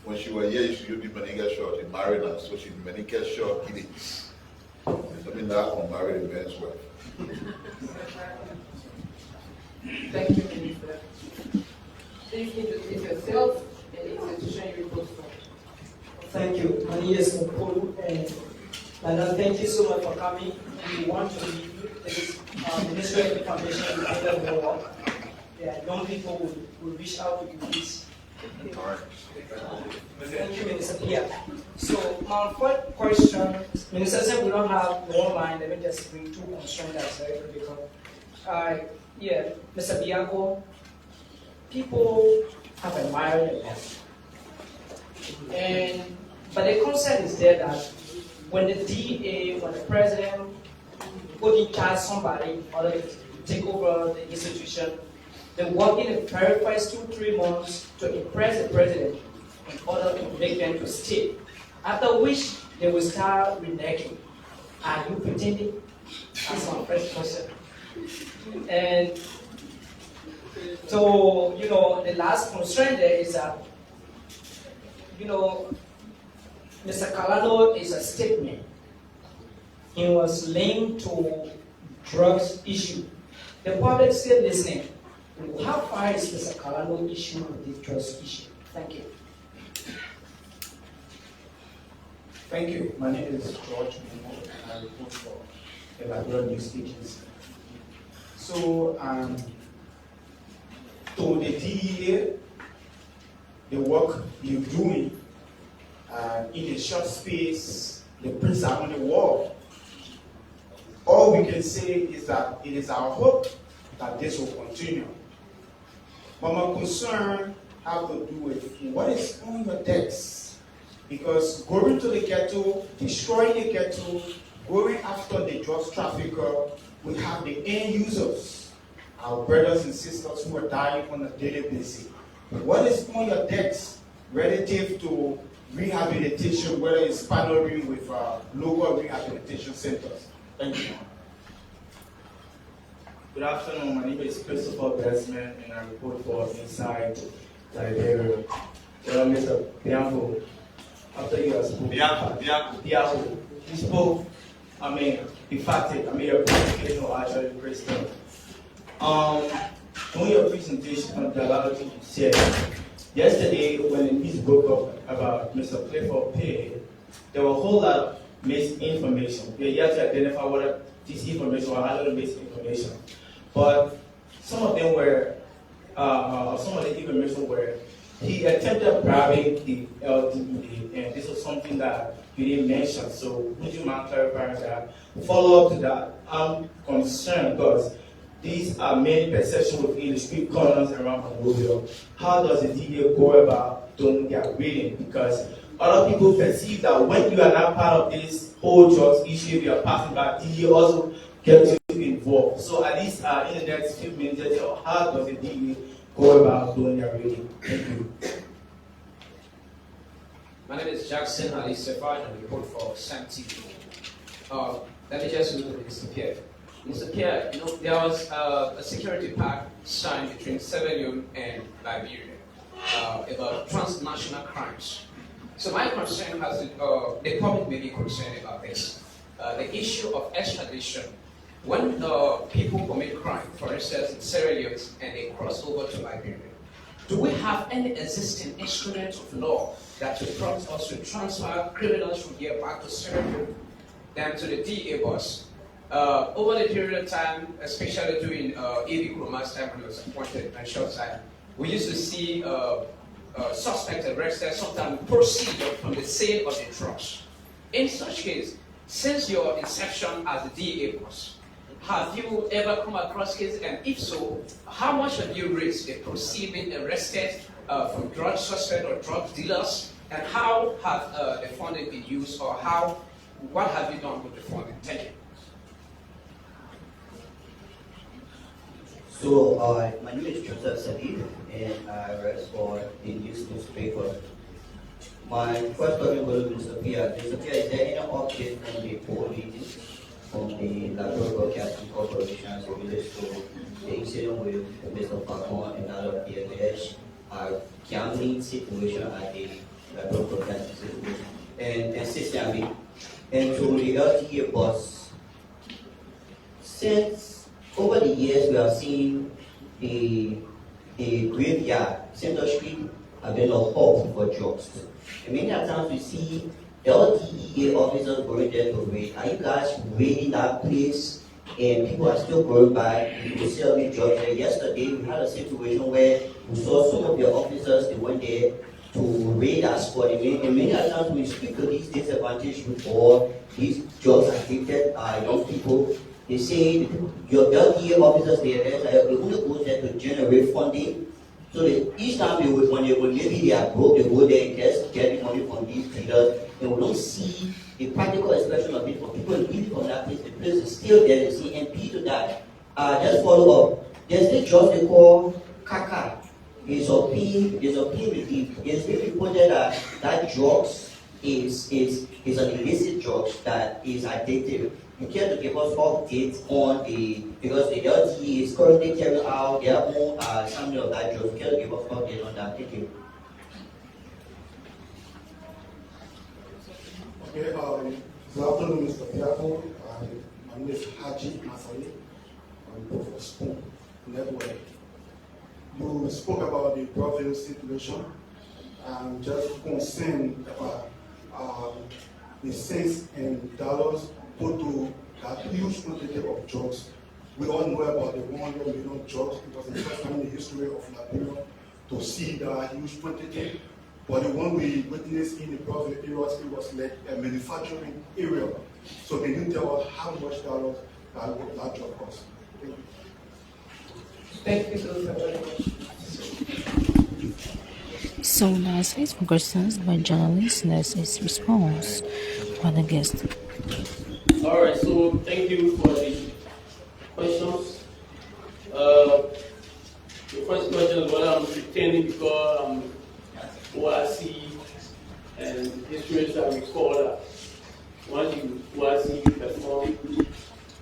When she was here, she used to be Meninga Short. She married her, so she's Meninga Short Giddings. I mean that unmarried man's wife. Thank you, Minister. Please introduce yourself and the institution you report from. Thank you. My name is Mokolu, and Madam, thank you so much for coming. We want to review this Ministry of Information in the world. Young people will reach out to you, please. Thank you, Minister Piah. So, my first question, Minister said we don't have one line. Let me just bring two concerns that's very critical. Mr. Biago, people have admired them. But the concept is there that when the DA, when the president put in charge somebody in order to take over the institution, they work in the very first 2-3 months to impress the president in order to make them to stay. After which they will start reneging. Are you pretending? That's my first question. And so, the last constraint there is that, Mr. Kalado is a statement. He was linked to drugs issue. The public still listening. How far is Mr. Kalado issue with the drugs issue? Thank you. Thank you. My name is George Momo, and I report for the Liberia News Agency. So, to the DEA, the work you're doing in a short space, the prints are on the wall. All we can say is that it is our hope that this will continue. But my concern have to do with what is on your decks. Because going to the ghetto, destroying the ghetto, going after the drugs trafficker, we have the end users, our brothers and sisters who are dying on a daily basis. What is on your decks relative to rehabilitation, whether it's partnering with local rehabilitation centers? Thank you. Good afternoon. My name is Christopher Bestman, and I report for Inside Liberia. Well, Mr. Biago, after you have spoken, Biago, you spoke. Emphatic. Your presentation was actually Christian. On your presentation on dialogy, you said yesterday when the news broke up about Mr. Clifford Piah, there were a whole lot of misinformation. We had to identify what this information or a little misinformation. But some of them were, some of the information were, he attempted bribing the LDEA, and this was something that you didn't mention. So would you mind clarifying that? Follow up to that, I'm concerned because these are many perceptions within the street corners around Monrovia. How does the DEA go about doing their reading? Because other people perceive that when you are not part of this whole drugs issue you are passing by, DEA also gets you involved. So at least in the next few minutes, how does the DEA go about doing their reading? Thank you. My name is Jackson Ali Sefard, and I report for SAM TV. Let me just look at Mr. Piah. Mr. Piah, there was a security pact signed between Sierra Leone and Liberia about transnational crimes. So my concern has the public may be concerned about this. The issue of extradition. When people commit crime, for instance in Sierra Leone, and they cross over to Liberia, do we have any existing instruments of law that will prompt us to transfer criminals from here back to Sierra Leone than to the DA boss? Over the period of time, especially during A.B. Kuruma's time when he was appointed and short time, we used to see suspects arrested, sometimes proceed from the sale of the drugs. In such case, since your inception as the DA boss, have you ever come across cases, and if so, how much have you raised the proceed being arrested from drug suspects or drug dealers, and how have the funding been used, or what have you done with the funding? Thank you. So, my name is Joseph Salid, and I write for the news newspaper. My first question will be Mr. Piah. Mr. Piah, is there any update from the poll meetings from the Liberia Broadcasting Corporation as it relates to the incident with Mr. Falcon and other the alleged gambling situation at the Liberia Broadcasting Corporation? And secondly, and to the LDEA boss, since over the years we have seen the graveyard, Central Street, have been a hub for drugs. And many times we see LDEA officers going there to raid. Are you guys raiding that place? And people are still going by and people selling drugs there. Yesterday we had a situation where we saw some of the officers, they went there to raid that spot. And many times we speak to these disadvantaged youth or these drugs addicted young people. They say your LDA officers there, the only goes there to generate funding So each time when maybe they are broke, they go there and get the money from these dealers, and we don't see the practical expression of it for people living from that place. The place is still there, you see, and P to that. Just follow up. There's this drug they call Kaka. It's a pain relief. It's been reported that drugs is an illicit drug that is addictive. You care to give us updates on because the LDEA is currently carrying out their own sampling of that drug. You care to give us updates on that? Thank you. Okay, good afternoon, Mr. Biago. My name is Haji Masai. I'm both of Spoon Network. You spoke about the Brazil situation and just concerned about the cents and dollars put to that huge quantity of drugs. We all know about the 100 million drugs. It was the first time in the history of Liberia to see that huge quantity. But the one we witnessed in the Brazil area, it was like a manufacturing area. So they didn't tell us how much dollars that drug cost. Thank you so very much. So now space for questions by journalists. Next is response by the guest. All right, so thank you for the questions. The first question is whether I'm pretending because I'm OIC and history that recall that once you OIC perform,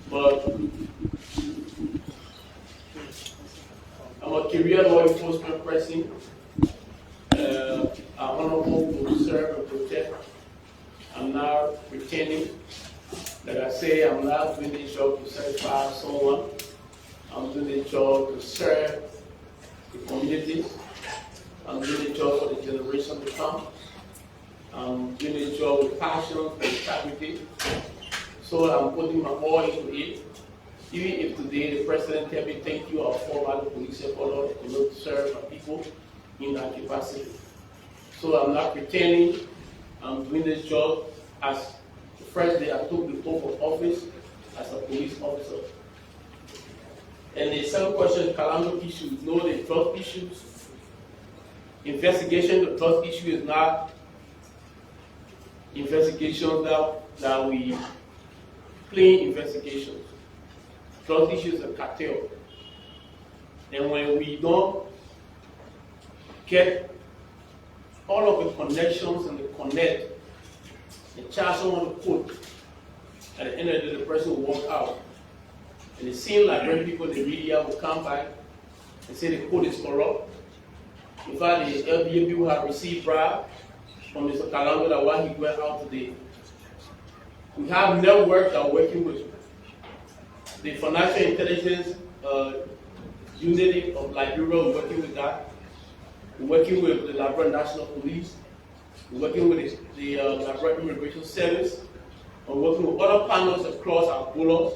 but I'm a career law enforcement person. I'm honorable to serve and protect. I'm now pretending. Like I say, I'm not doing this job to satisfy someone. I'm doing this job to serve the community. I'm doing this job for the generation to come. I'm doing this job with passion for integrity. So I'm putting my all into it. Even if today the president tell me thank you, I'll fall by the police follow to serve my people in that capacity. So I'm not pretending. I'm doing this job as the first day I took the oath of office as a police officer. And the second question is Kalando issues. No, the drug issues. Investigation, the drug issue is not investigation that we clean investigations. Drug issues are cartel. And when we don't get all of the connections and the connect, and charge someone to put, at the end of the day, the person will walk out. And it seems like when people in the media will come back and say the code is corrupt. In fact, the LDEA people have received bribe from Mr. Kalando that while he went out today. We have networks that are working with the Financial Intelligence Unit of Liberia, we're working with that. We're working with the Liberia National Police. We're working with the Liberia Immigration Service. We're working with other partners across our borders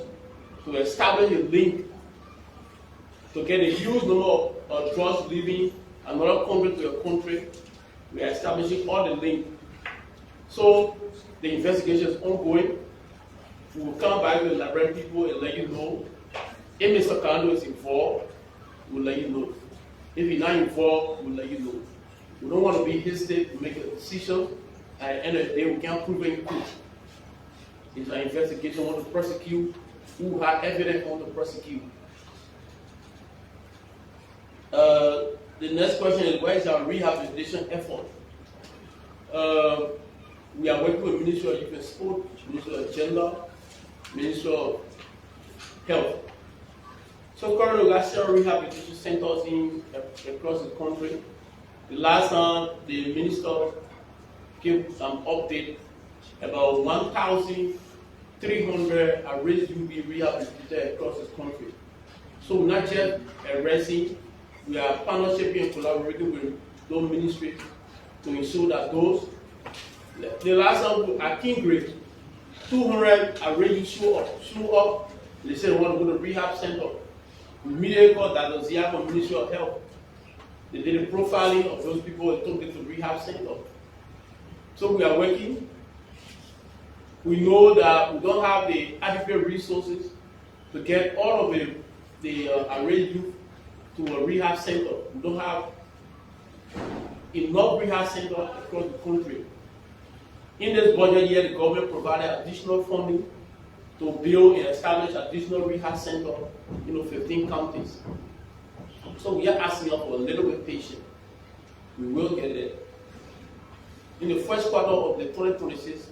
to establish a link to get a huge number of drugs leaving another country to a country. We are establishing all the link. So the investigation is ongoing. We will come back to the Liberian people and let you know. If Mr. Kalando is involved, we'll let you know. If he's not involved, we'll let you know. We don't want to be hasty to make a decision. At the end of the day, we can't prove anything. It's an investigation. We want to prosecute. Who have evidence on to prosecute. The next question is, where is our rehabilitation effort? We are working with Ministry of Youth and Sport, Ministry of Gender, Ministry of Health. So currently, we got several rehabilitation centers across the country. The last time, the minister gave some update about 1,300 arrested youth be rehabilitated across the country. So we're not just arresting, we are partnership and collaborating with those ministries to ensure that those. The last time at King Grade, 200 arrested show up. They said they want to go to rehab center. We immediately got that the Biago Ministry of Health. They did a profiling of those people and took them to rehab center. So we are working. We know that we don't have the adequate resources to get all of the arrested youth to a rehab center. We don't have enough rehab centers across the country. In this budget year, the government provided additional funding to build and establish additional rehab centers in 15 counties. So we are asking you for a little bit patience. We will get there. In the first quarter of the 2026,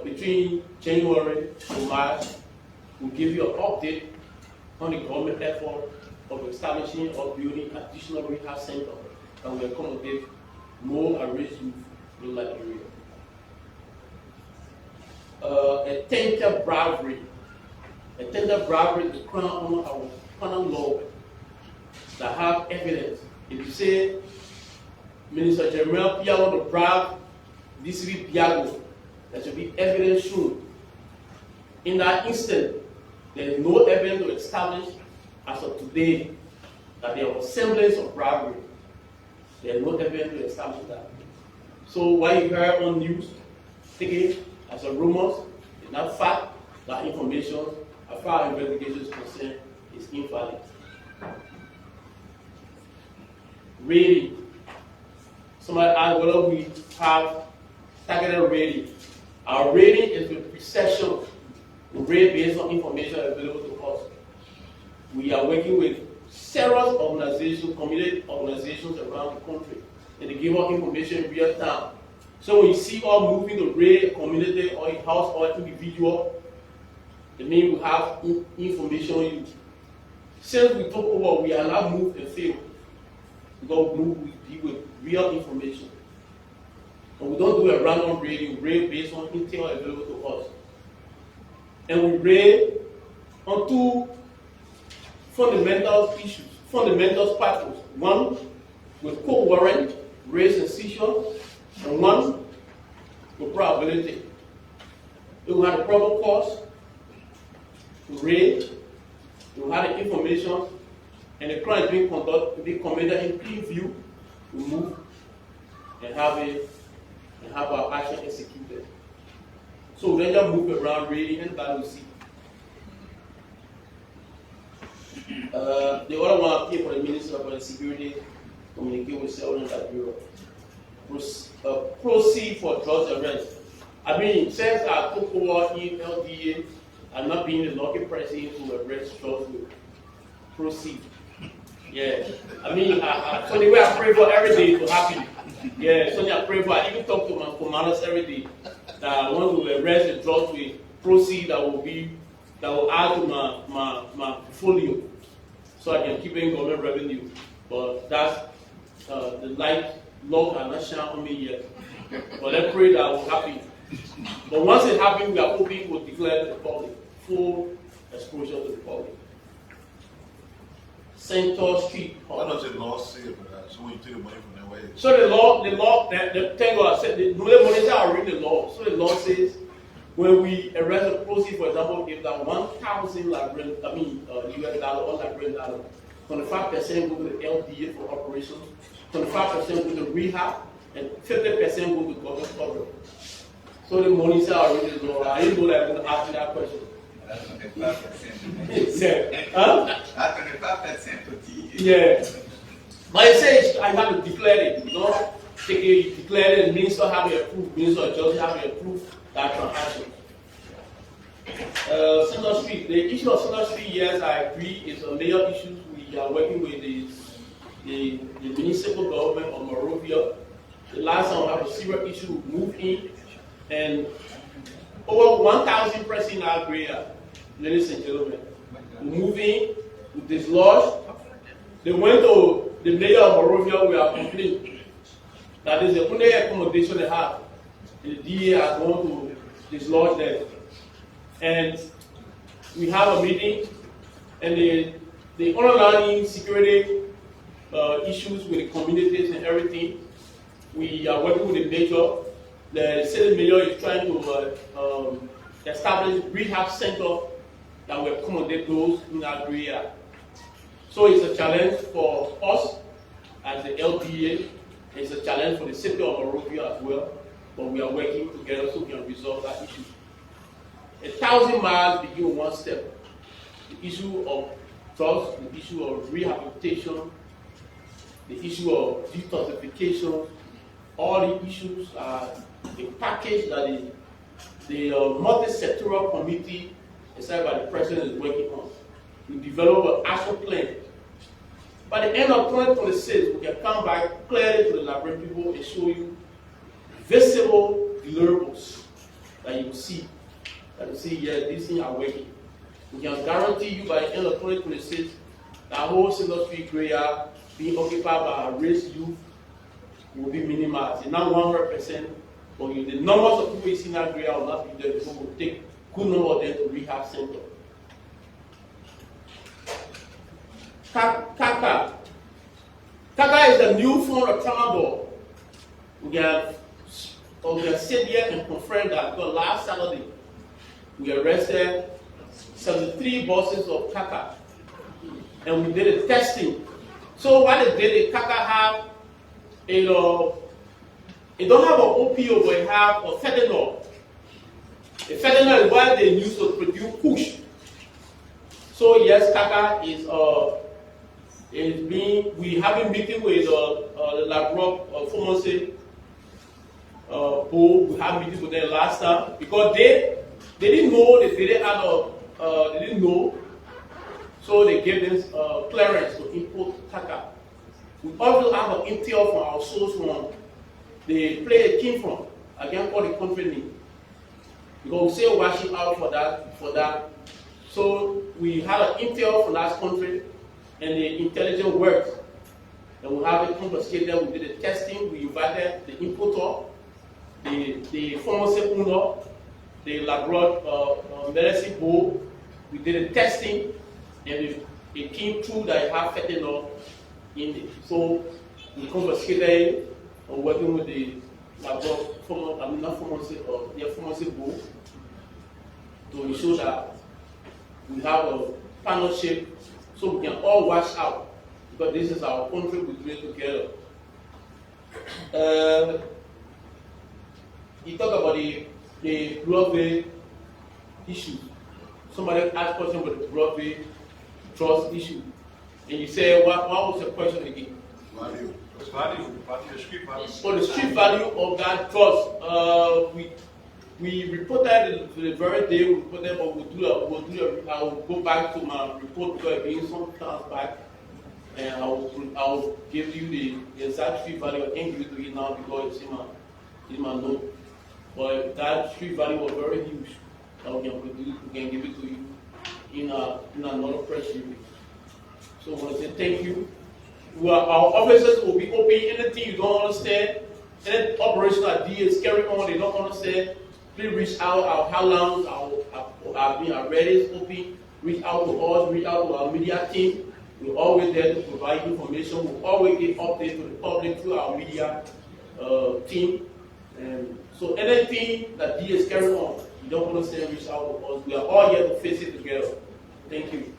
between January to March, we'll give you an update on the government effort of establishing or building additional rehab centers that will accommodate more at-risk youth in Liberia. A tainted bribery. A tainted bribery is crown on our common law that have evidence. If you say Minister Jeremiah Piah want to bribe DCP Biago, there should be evidence shown. In that instant, there is no evidence to establish as of today that there was semblance of bribery. There is no evidence to establish that. So what you heard on news, take it as a rumors, it's not fact, that information, as far as investigation is concerned, is invalid. Rating. Somebody asked whether we have targeted rating. Our rating is with precision. We rate based on information available to us. We are working with several organizations, community organizations around the country, and they give us information in real time. So when you see us moving to rate a community or a house or individual, it means we have information on you. Since we took over, we are not moved and failed. Because we deal with real information. And we don't do a random rating, we rate based on intel available to us. And we rate on two fundamental issues, fundamental factors. One with co-warrant, race and seizure, and one with probability. If we had a probable cause, we rate, we had the information, and the crime is being committed in plain view, we move and have our action executed. So we just move around really and that we see. The other one here for the Minister of Security, communicate with Settlement Bureau. Proceed for drugs arrest. I mean, since I took over in LDEA, I'm not being the lucky person to arrest drugs with proceed. Yeah, I mean, so the way I pray for every day to happen. Yeah, so I pray for, I even talk to my commanders every day that I want to arrest the drugs with proceed that will add to my portfolio so I can keep in government revenue. But that's the light law cannot shine on me yet. But let's pray that will happen. But once it happens, we are hoping we'll declare to the public full exposure to the public. Center Street. What does the law say about that? So when you take the money from that way? So the law, thank God I said, the money I read the law. So the law says, when we arrest a proceed, for example, if that 1,000 Liberian, US dollar or Liberian dollar, 25% go to the LDEA for operations, 25% go to rehab, and 50% go to government coverage. So the money say I read the law. I didn't know that I was going to ask you that question. That's 25%. That's 25%. Yeah. But it says I have to declare it. You know, take it, declare it, minister have it approved, minister of justice have it approved that transaction. Central Street. The issue of Central Street, yes, I agree, is a major issue. We are working with the municipal government of Monrovia. The last time we have a serious issue, we moved in, and over 1,000 press in our area, ladies and gentlemen. We moved in, we dislodged. They went to the mayor of Monrovia, we are complaining that is the only accommodation they have. The DA has gone to dislodge them. And we have a meeting, and the underlying security issues with the communities and everything, we are working with the mayor. The city mayor is trying to establish rehab center that will accommodate those in that area. So it's a challenge for us as the LDEA. It's a challenge for the city of Monrovia as well. But we are working together so we can resolve that issue. 1,000 miles begin with one step. The issue of drugs, the issue of rehabilitation, the issue of detoxification, all the issues are a package that the multi-sectoral committee decided by the president is working on. We develop an action plan. By the end of 2026, we can come back clearly to the Liberian people and show you visible deliverables that you will see. That you see, yeah, these things are working. We can guarantee you by the end of 2026 that whole single street area being occupied by race youth will be minimized. It's not 100%, but the numbers of people you see in that area will not be there because we'll take good number of them to rehab center. CACA. CACA is the new form of trauma. We can sit here and confirm that because last Saturday we arrested 73 bosses of CACA and we did a testing. So what they did, the CACA have it don't have an OPO, but it have a fentanyl. The fentanyl is what they use to produce push. So yes, CACA we have a meeting with the Labrock Pharmacy board. We had a meeting with them last time because they didn't know, they didn't know, so they gave them clearance to import CACA. We also have an intel from our source from the place it came from. I can't call the country name because we say watching out for that. So we have an intel from that country, and the intelligence works. And we have it confiscated. We did the testing. We invited the importer, the pharmacy owner, the Labrock medicine board. We did the testing, and it came through that it had fentanyl in it. So we confiscated it, working with the Labrock pharmacy board to ensure that we have a partnership so we can all watch out because this is our country, we do it together. You talk about the Broadway issue. Somebody asked a question about the Broadway trust issue. And you say, what was the question again? Value. The street value of that trust. We reported the very day we reported, but I will go back to my report because again some times back, and I will give you the exact street value. I can't give it to you now because it's in my note. But that street value was very huge. We can give it to you in another press release. So I want to say thank you. Our officers will be open. Anything you don't understand, any operational ideas carry on, they don't understand. Please reach out. Our hotlines, our Reddit open. Reach out to us. Reach out to our media team. We're always there to provide information. We always give updates to the public through our media team. And so anything that DS carry on, you don't understand, reach out to us. We are all here to face it together. Thank you.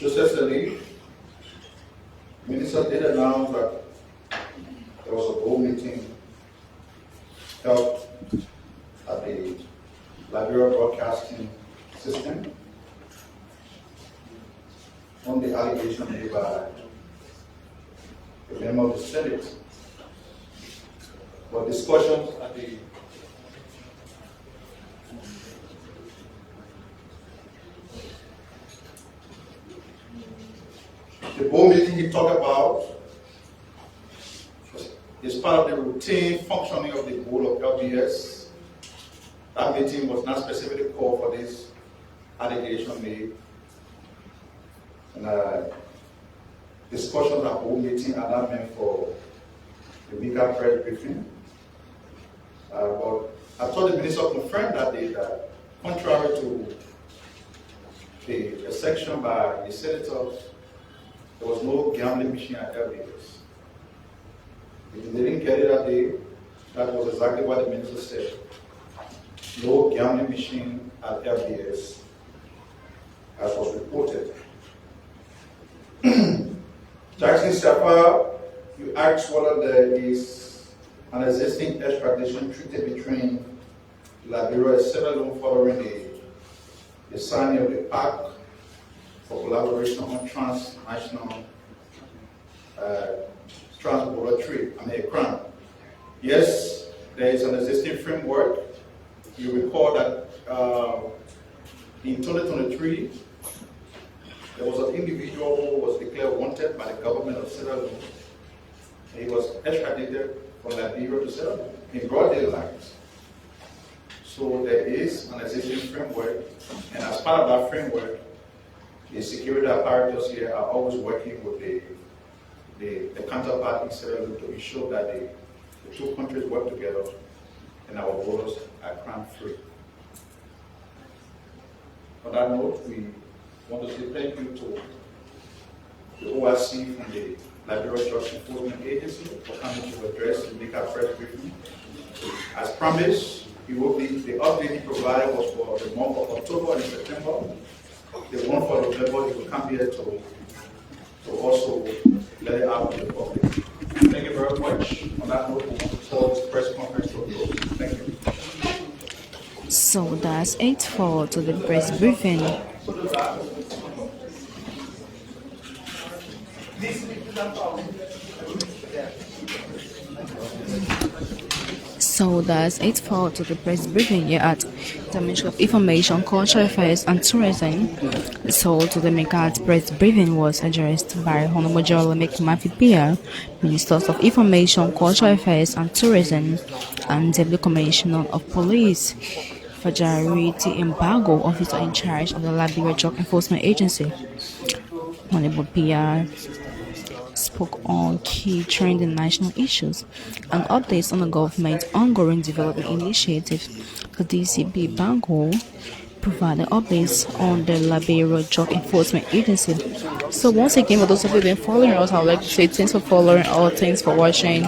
Recently, Minister did announce that there was a board meeting held at the Liberia Broadcasting System on the allegation made by a member of the Senate for discussions at the board meeting he talked about is part of the routine functioning of the board of LDS. That meeting was not specifically called for this allegation made. And discussions at board meeting are not meant for the MICAT press briefing. But I thought the minister confirmed that day that contrary to the section by the senators, there was no gambling machine at LDS. If they didn't get it that day, that was exactly what the minister said. No gambling machine at LDS, as was reported. Jackson Safa, you asked whether there is an existing extradition treaty between Liberia and Sierra Leone following the signing of the pact for collaboration on transnational transborder trade, CRAN. Yes, there is an existing framework. You recall that in 2023, there was an individual who was declared wanted by the government of Sierra Leone. He was extradited from Liberia to Sierra Leone in broad daylight. So there is an existing framework, and as part of that framework, the security apparatus here are always working with the counterpart in Sierra Leone to ensure that the two countries work together and our borders are crime-free. On that note, we want to say thank you to the ORC from the Liberia Drug Enforcement Agency for coming to address the MICAT press briefing. As promised, the update he provided was for the month of October and September. The one for November, he will come here to also let it out to the public. Thank you very much. On that note, we want to call this press conference to a close. Thank you. So that's 8-4 to the press briefing. So that's 8-4 to the press briefing here at the Ministry of Information, Cultural Affairs and Tourism. So to the MICAT press briefing was addressed by Honorable General Piah, Ministers of Information, Cultural Affairs and Tourism, and Deputy Commissioner of Police, Fajari Biago, Officer in charge of the Liberia Drug Enforcement Agency. Honorable Piah spoke on key trending national issues and updates on the government's ongoing development initiatives. The DCB Biago provided updates on the Liberia Drug Enforcement Agency. So once again, for those of you who have been following us, I would like to say thanks for following or thanks for watching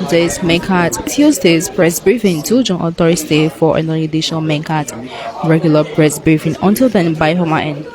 this MICAT Tuesday's press briefing. Do join on Thursday for another edition of MICAT regular press briefing. Until then, bye from my end.